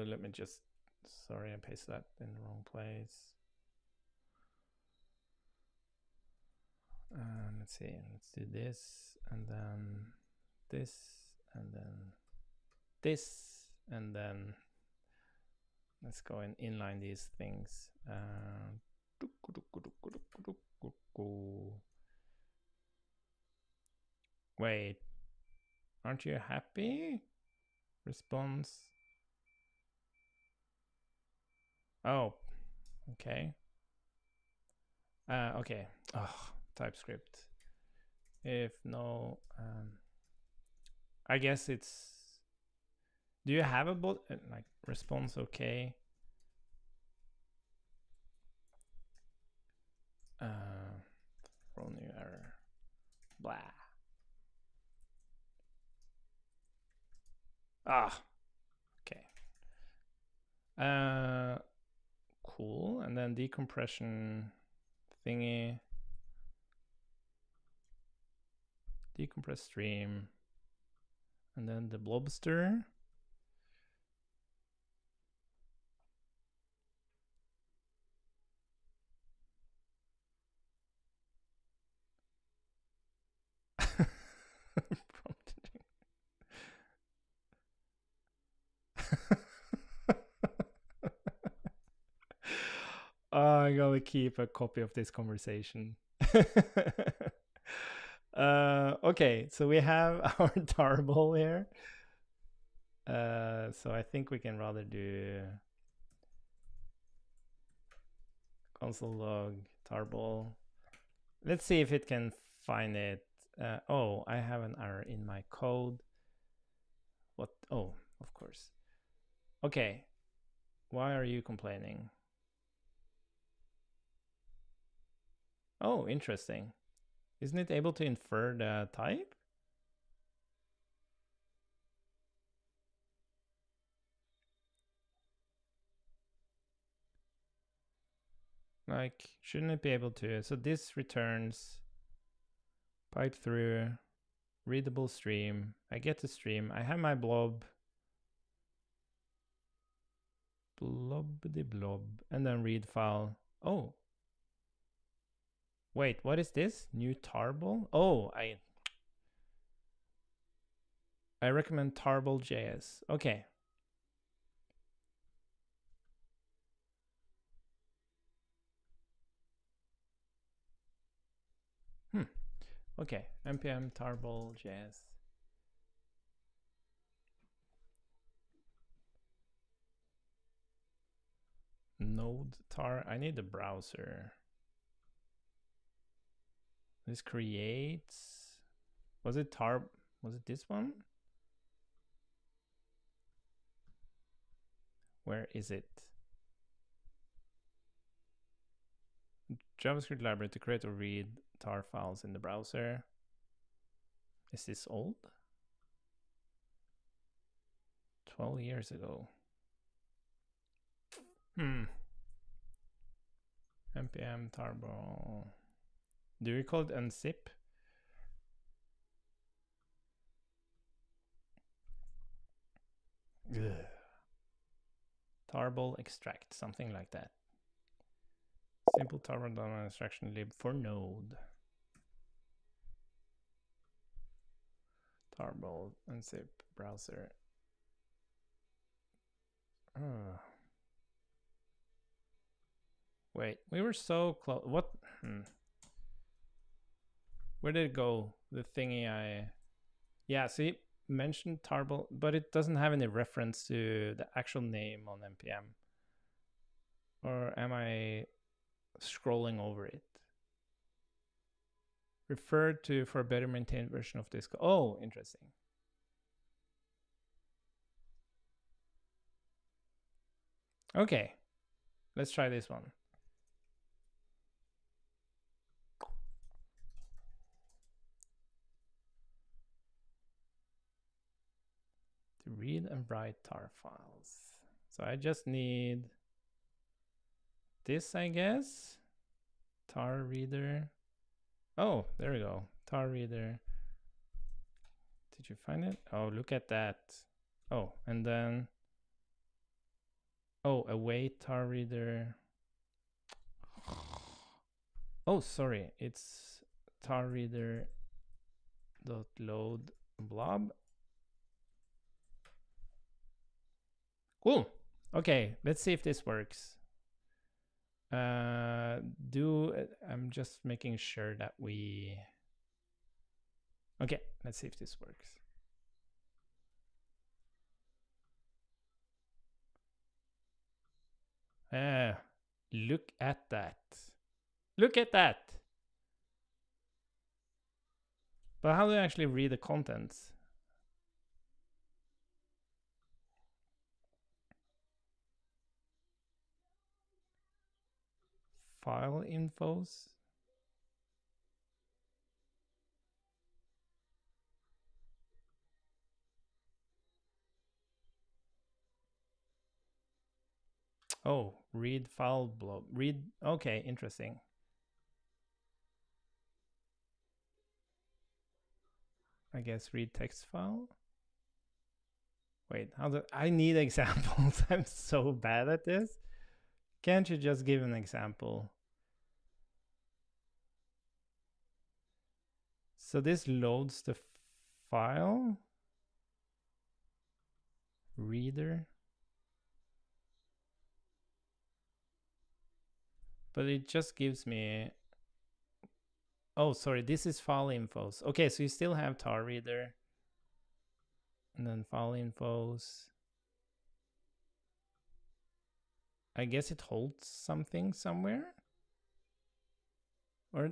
Let me just, sorry, I pasted that in the wrong place. Let's see, let's do this, and then this, and then this, and then let's go and inline these things. Wait, aren't you happy? Response. Oh, okay. Okay. Oh, TypeScript. If no, I guess it's. Do you have a bot like response? Okay. Throw new error. Blah. Ah. Okay. Cool. And then decompression thingy. Decompress stream. And then the blobster. I gotta keep a copy of this conversation. Okay, so we have our tarball here. So I think we can rather do console log tarball. Let's see if it can find it. Oh, I have an error in my code. What? Oh, of course. Okay. Why are you complaining? Oh, interesting. Isn't it able to infer the type? Like, shouldn't it be able to? So this returns pipe through, readable stream. I get the stream. I have my blob. Blobbity blob. And then read file. Oh. Wait, what is this? New tarball? Oh, I recommend tarball.js. Okay. Okay, npm tarball.js. Node tar. I need the browser. This creates. Was it this one? Where is it? JavaScript library to create or read tar files in the browser. Is this old? 12 years ago. npm tarball. Do you call it unzip? Ugh. Tarball extract, something like that. Simple tarball download instruction lib for node. Tarball unzip browser. Wait, we were so close. What? Where did it go? The thingy yeah, see, mentioned tarball, but it doesn't have any reference to the actual name on npm. Or am I scrolling over it? Referred to for a better maintained version of this. Oh, interesting. Okay, let's try this one. To read and write tar files. So I just need this, I guess. Tar reader. Oh, there we go. Tar reader. Did you find it? Oh, look at that. Oh, and then, oh, await tar reader. Oh, sorry. It's tar reader dot load blob. Cool. Okay, let's see if this works. I'm just making sure that we. Okay, let's see if this works. Look at that. Look at that. But how do I actually read the contents? File infos. Oh, read file blob. Read. Okay, interesting. I guess read text file. Wait, how do I need examples? I'm so bad at this. Can't you just give an example? So this loads the file. Reader. But it just gives me. Oh, sorry, this is file infos. Okay, so you still have tar reader. And then file infos. I guess it holds something somewhere. Or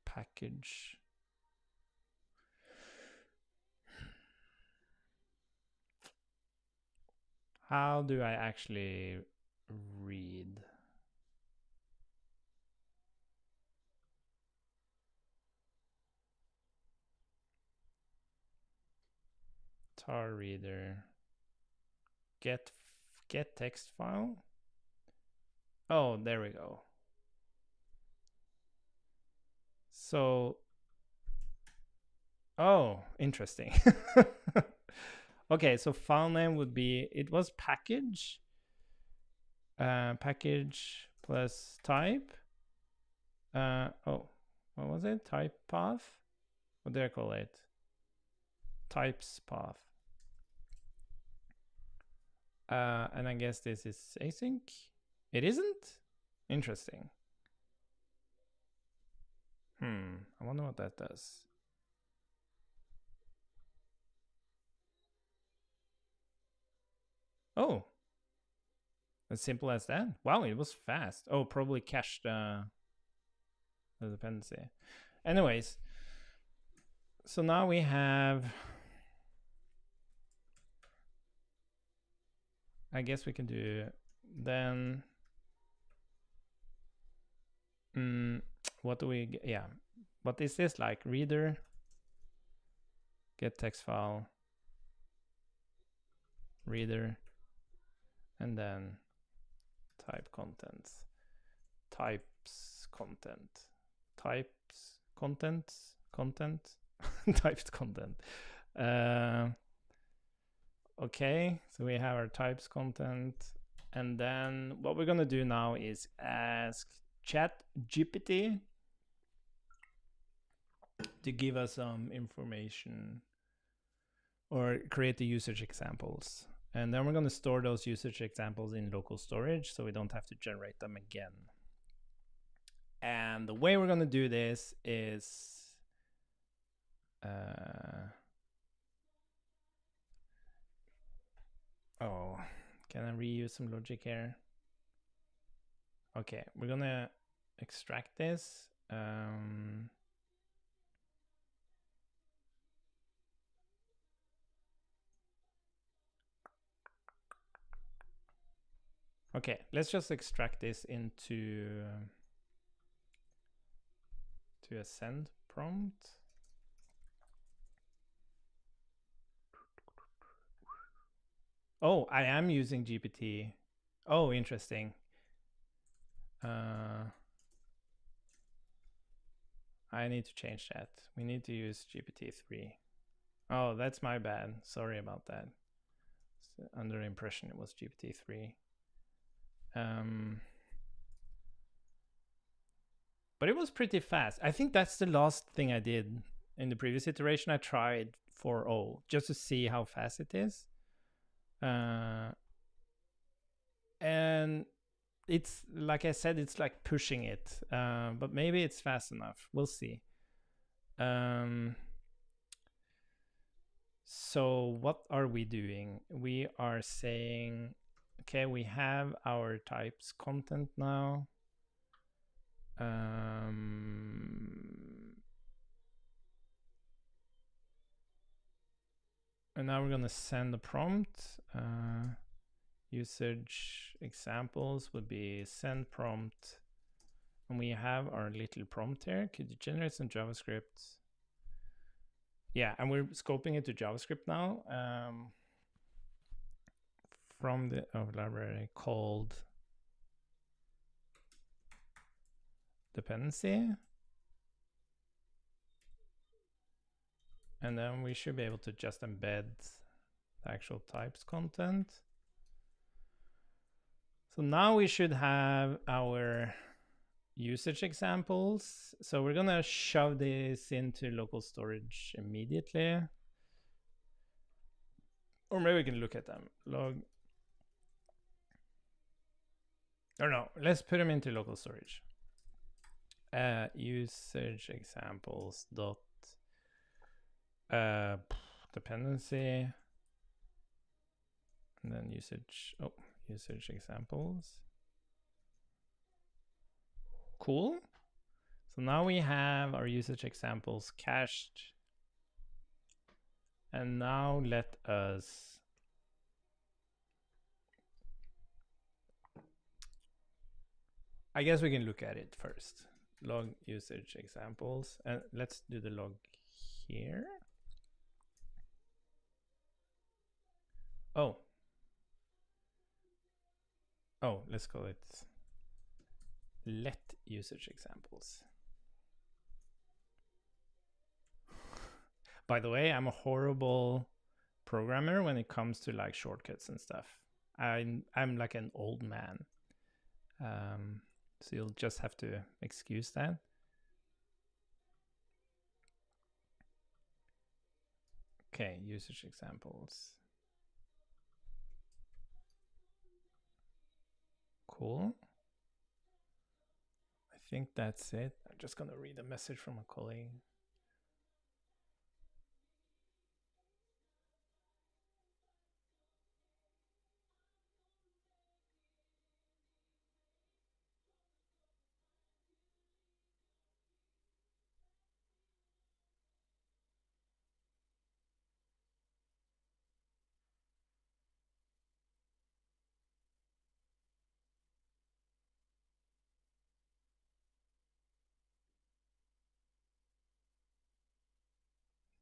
package. How do I actually read? Tar reader. Get text file. Oh, there we go. So, oh, interesting. Okay, so file name would be, it was package. Package plus type. Oh, what was it? Type path? What did I call it? Types path. And I guess this is async. It isn't? Interesting. I wonder what that does. Oh, as simple as that. Wow, it was fast. Oh, probably cached the dependency. Anyways, so now we have, I guess we can do then. What do we get? Yeah, what is this like? Reader, get text file, reader, and then type contents, types content, types contents, content, typed content. Okay, so we have our types content, and then what we're gonna do now is ask ChatGPT to give us some information or create the usage examples. And then we're going to store those usage examples in local storage so we don't have to generate them again. And the way we're going to do this is oh, can I reuse some logic here? Okay, we're going to extract this. Okay, let's just extract this into to a send prompt. Oh, I am using GPT. Oh, interesting. I need to change that. We need to use GPT-3. Oh, that's my bad. Sorry about that. Under impression it was GPT-3. But it was pretty fast. I think that's the last thing I did in the previous iteration. I tried 4.0 just to see how fast it is. And it's like I said, it's like pushing it, but maybe it's fast enough. We'll see. So what are we doing? We are saying, okay, we have our types content now. And now we're going to send a prompt. Usage examples would be send prompt. And we have our little prompt here. Could you generate some JavaScript? Yeah, and we're scoping it to JavaScript now from the library called dependency. And then we should be able to just embed the actual types content. So now we should have our usage examples. So we're gonna shove this into local storage immediately. Or maybe we can look at them. Log. Or no, let's put them into local storage. Usage examples dot dependency. And then usage examples. Cool. So now we have our usage examples cached. And now let us I guess we can look at it first. Log usage examples. And let's do the log here. Oh, let's call it let usage examples. By the way, I'm a horrible programmer when it comes to like shortcuts and stuff. I'm like an old man. So you'll just have to excuse that. Okay, usage examples. Cool. I think that's it. I'm just gonna read a message from a colleague.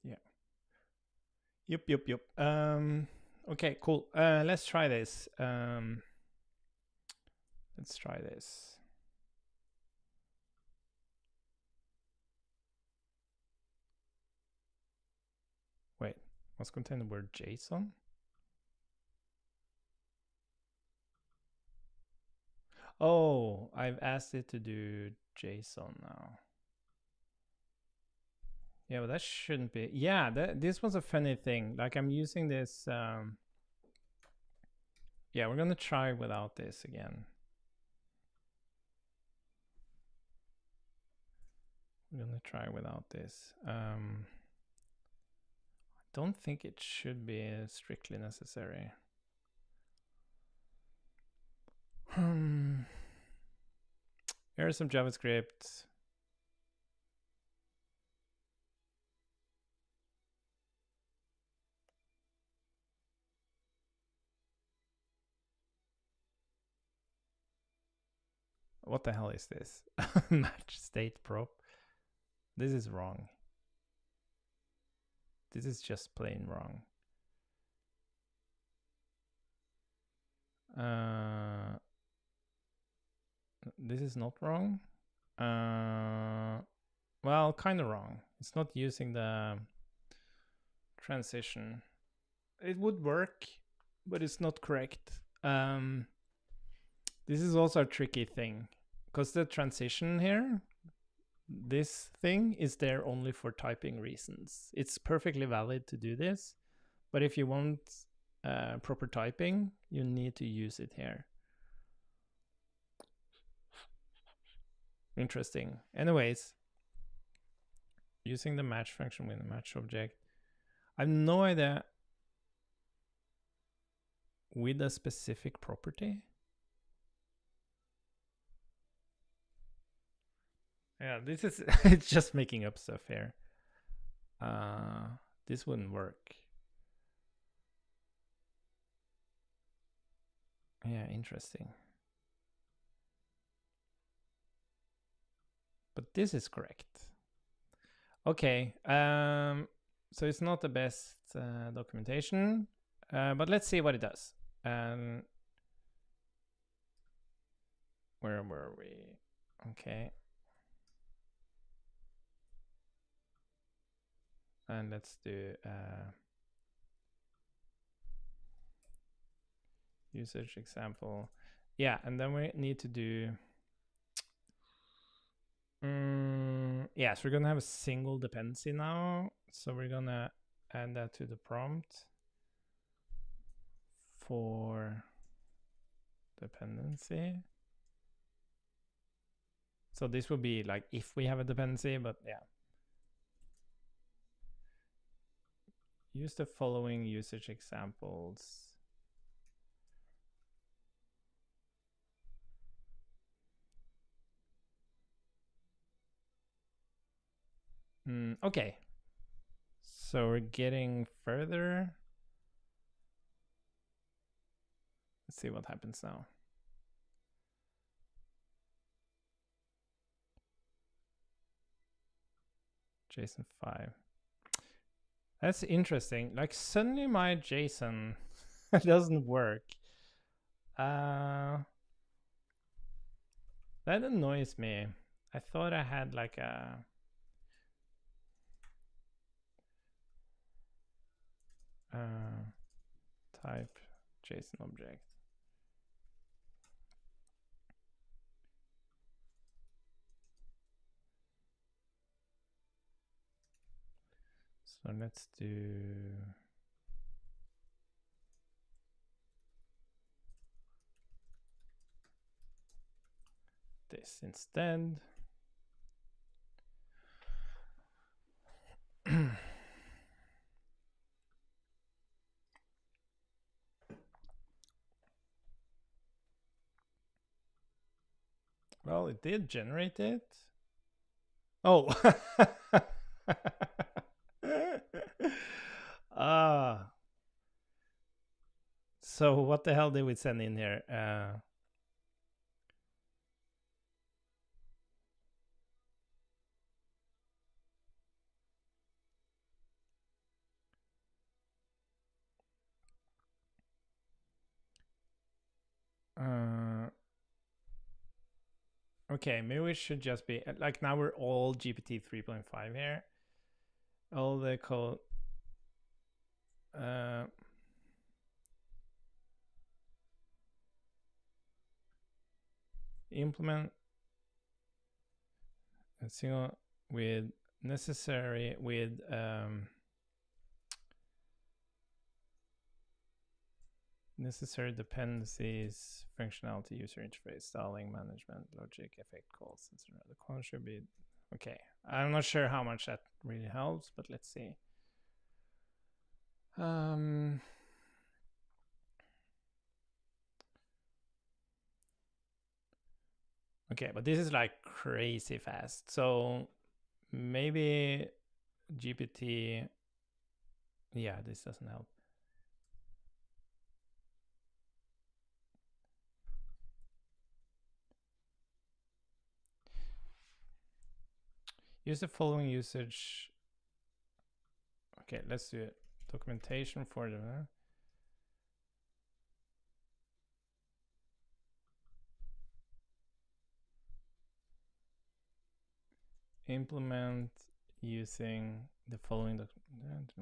Yeah. Yep. Okay, cool. Let's try this. Let's try this. Wait, must contain the word JSON? Oh, I've asked it to do JSON now. Yeah, but that shouldn't be. Yeah, this was a funny thing. Like I'm using this. Yeah, we're gonna try without this again. We're gonna try without this. I don't think it should be strictly necessary. Here's some JavaScript. What the hell is this? Match state prop. This is wrong. This is just plain wrong. This is not wrong. Well, kind of wrong. It's not using the transition. It would work, but it's not correct. This is also a tricky thing because the transition here, this thing is there only for typing reasons. It's perfectly valid to do this, but if you want proper typing, you need to use it here. Interesting. Anyways, using the match function with the match object. I have no idea with a specific property. Yeah, this is it's just making up stuff here. This wouldn't work. Yeah, interesting. But this is correct. Okay. So it's not the best documentation, but let's see what it does. Where were we? Okay. And let's do usage example. Yeah, and then we need to do yeah, so we're gonna have a single dependency now. So we're gonna add that to the prompt for dependency. So this would be like if we have a dependency, but yeah. Use the following usage examples. Okay. So we're getting further. Let's see what happens now. JSON 5. That's interesting. Like suddenly my JSON doesn't work. That annoys me. I thought I had like a type JSON object. So let's do this instead. Well, it did generate it. Oh. So what the hell did we send in here? Okay, maybe we should just be like now we're all GPT 3.5 here. All the code. Implement a single with necessary with necessary dependencies, functionality, user interface, styling, management, logic, effect calls, etc. The code should be okay. I'm not sure how much that really helps, but let's see. Okay, but this is like crazy fast. So maybe GPT, yeah, this doesn't help. Use the following usage. Okay, let's do it. Documentation for the implement using the following document.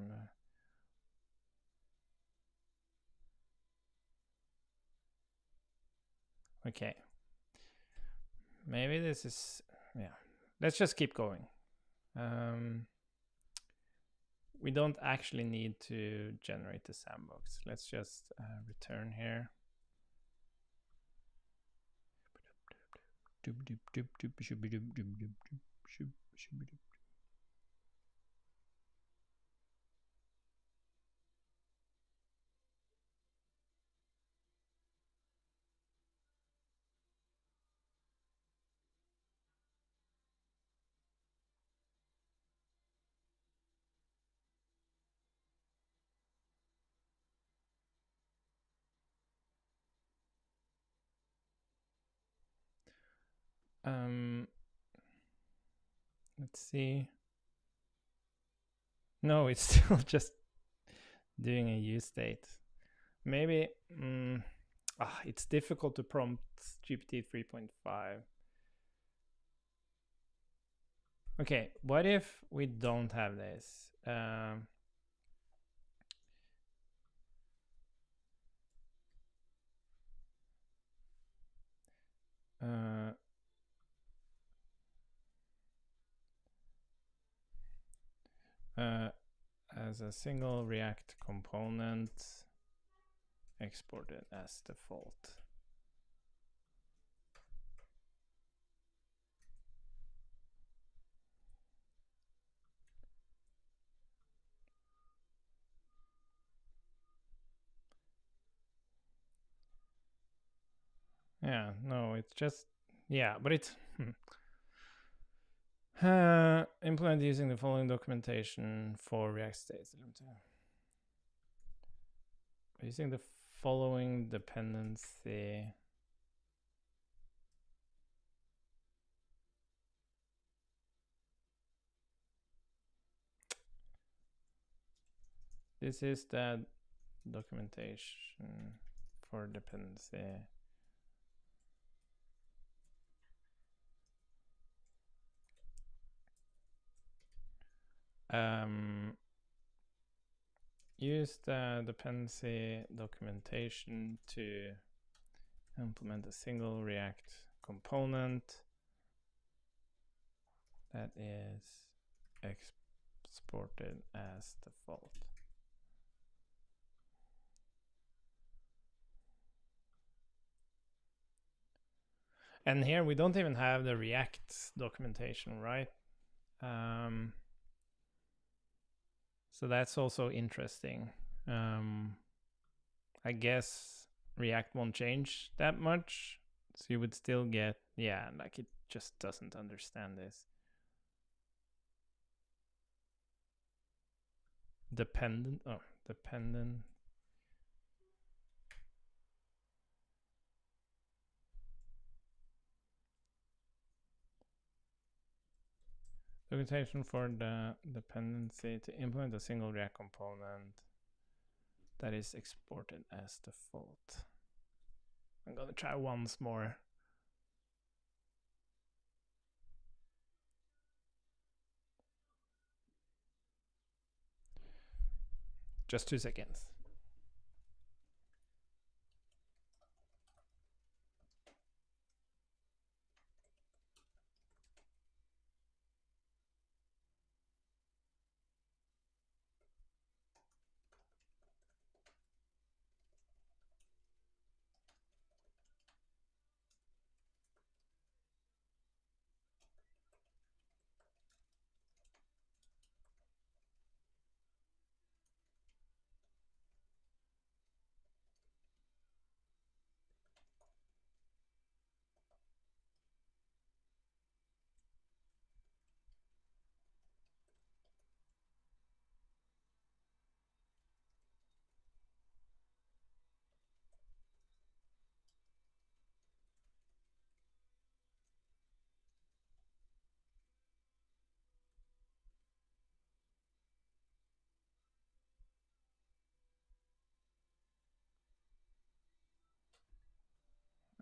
Okay. Maybe this is, yeah. Let's just keep going. We don't actually need to generate the sandbox. Let's just return here. Let's see. No, it's still just doing a use state. Maybe it's difficult to prompt GPT 3.5. Okay, what if we don't have this? As a single React component, exported as default. Yeah, no, it's just, yeah, but it's implement using the following documentation for React states. Using the following dependency. This is the documentation for dependency. Use the dependency documentation to implement a single React component that is exported as default. And here we don't even have the React documentation, right? So that's also interesting. I guess React won't change that much. So you would still get, yeah, like it just doesn't understand this. Dependent, dependent. Documentation for the dependency to implement a single React component that is exported as default. I'm gonna try once more. Just 2 seconds.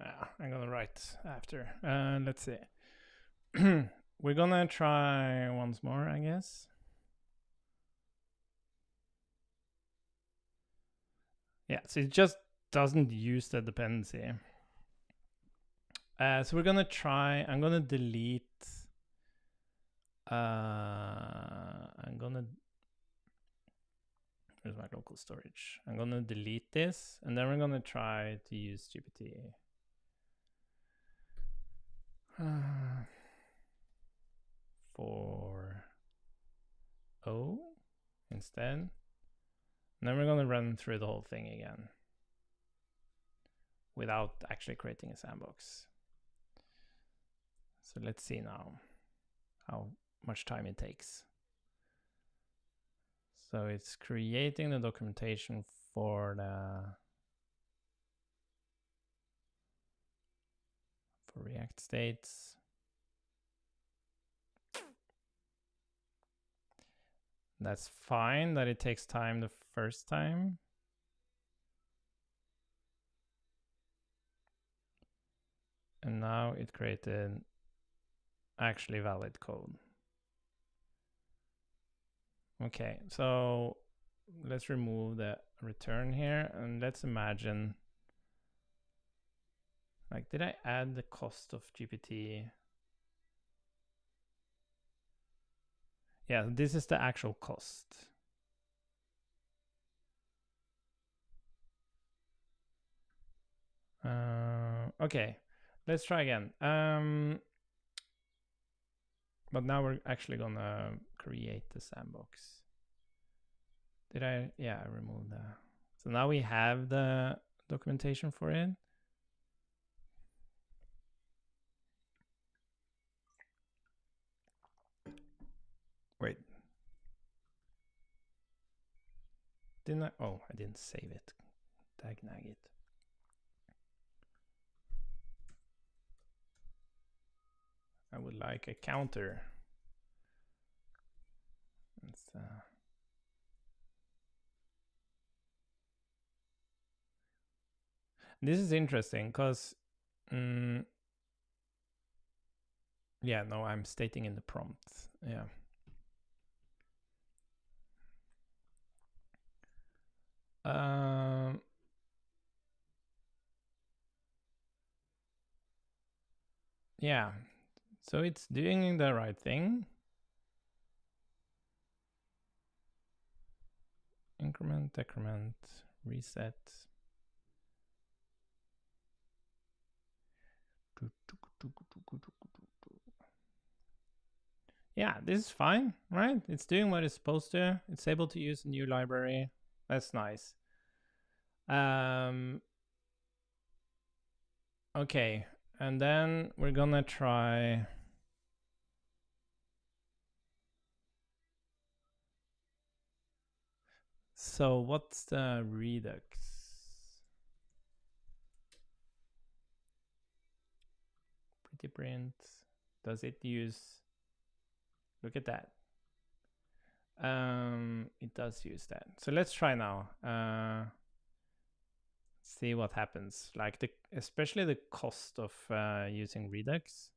I'm gonna write after. Let's see. We're gonna try once more, I guess. Yeah, so it just doesn't use the dependency. So we're gonna try. I'm gonna delete. I'm gonna. Where's my local storage? I'm gonna delete this, and then we're gonna try to use GPT. For O instead. And then we're gonna run through the whole thing again without actually creating a sandbox. So let's see now how much time it takes. So it's creating the documentation for React states. That's fine that it takes time the first time. And now it created actually valid code. Okay, so let's remove the return here, and let's imagine, like, did I add the cost of GPT? Yeah, this is the actual cost. Okay, let's try again. But now we're actually gonna create the sandbox. Did I? Yeah, I removed that. So now we have the documentation for it. Wait. Didn't I? Oh, I didn't save it. Dagnag it. I would like a counter. This is interesting because, yeah, no, I'm stating in the prompt. Yeah. Yeah, so it's doing the right thing. Increment, decrement, reset. Yeah, this is fine, right? It's doing what it's supposed to. It's able to use a new library. That's nice. Okay, and then we're gonna try. So what's the Redux? Pretty print. Does it use? Look at that. It does use that. So let's try now. See what happens. Like especially the cost of using Redux.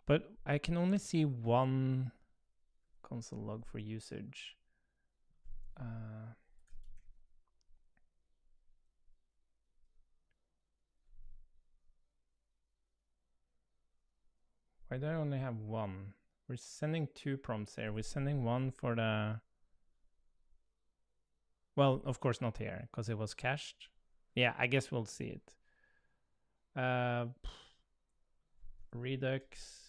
But I can only see one console log for usage. Why do I only have one? We're sending two prompts here. We're sending one for the... Well, of course not here, because it was cached. Yeah, I guess we'll see it. Redux.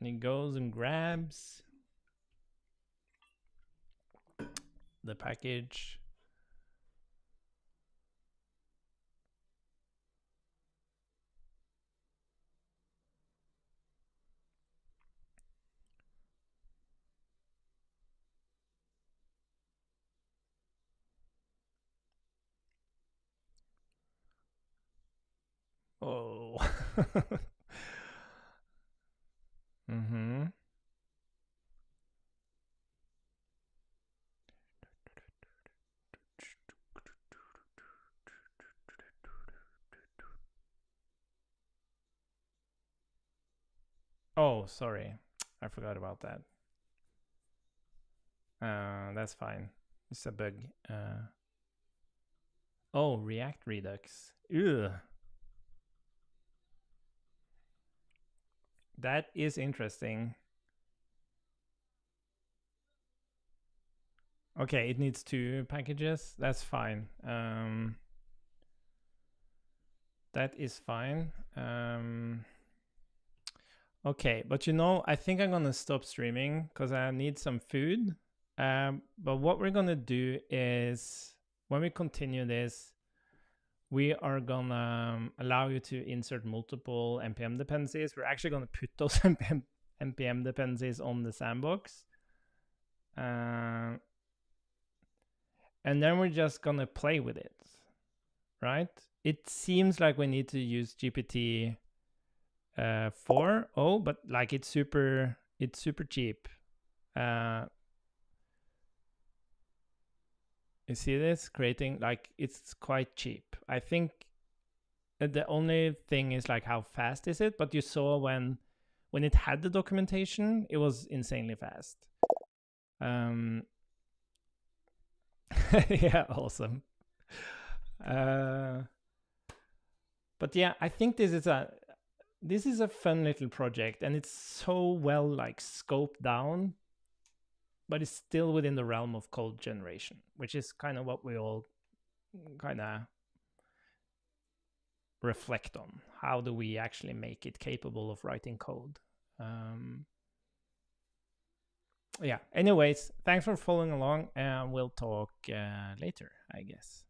And it goes and grabs the package. Oh. Oh, sorry. I forgot about that. That's fine. It's a bug. Oh, React Redux. Ugh. That is interesting. Okay, it needs 2 packages. That's fine. That is fine. Okay, but I think I'm gonna stop streaming because I need some food. But what we're gonna do is when we continue this, we are gonna allow you to insert multiple npm dependencies. We're actually gonna put those npm dependencies on the sandbox. And then we're just gonna play with it, right? It seems like we need to use GPT 4.0, but like it's super cheap. You see this creating, like, it's quite cheap. I think the only thing is like how fast is it, but you saw when it had the documentation, it was insanely fast. Yeah, awesome. But yeah, I think this is a fun little project, and it's so well like scoped down, but it's still within the realm of code generation, which is kind of what we all kind of reflect on. How do we actually make it capable of writing code? Yeah, anyways, thanks for following along, and we'll talk later, I guess.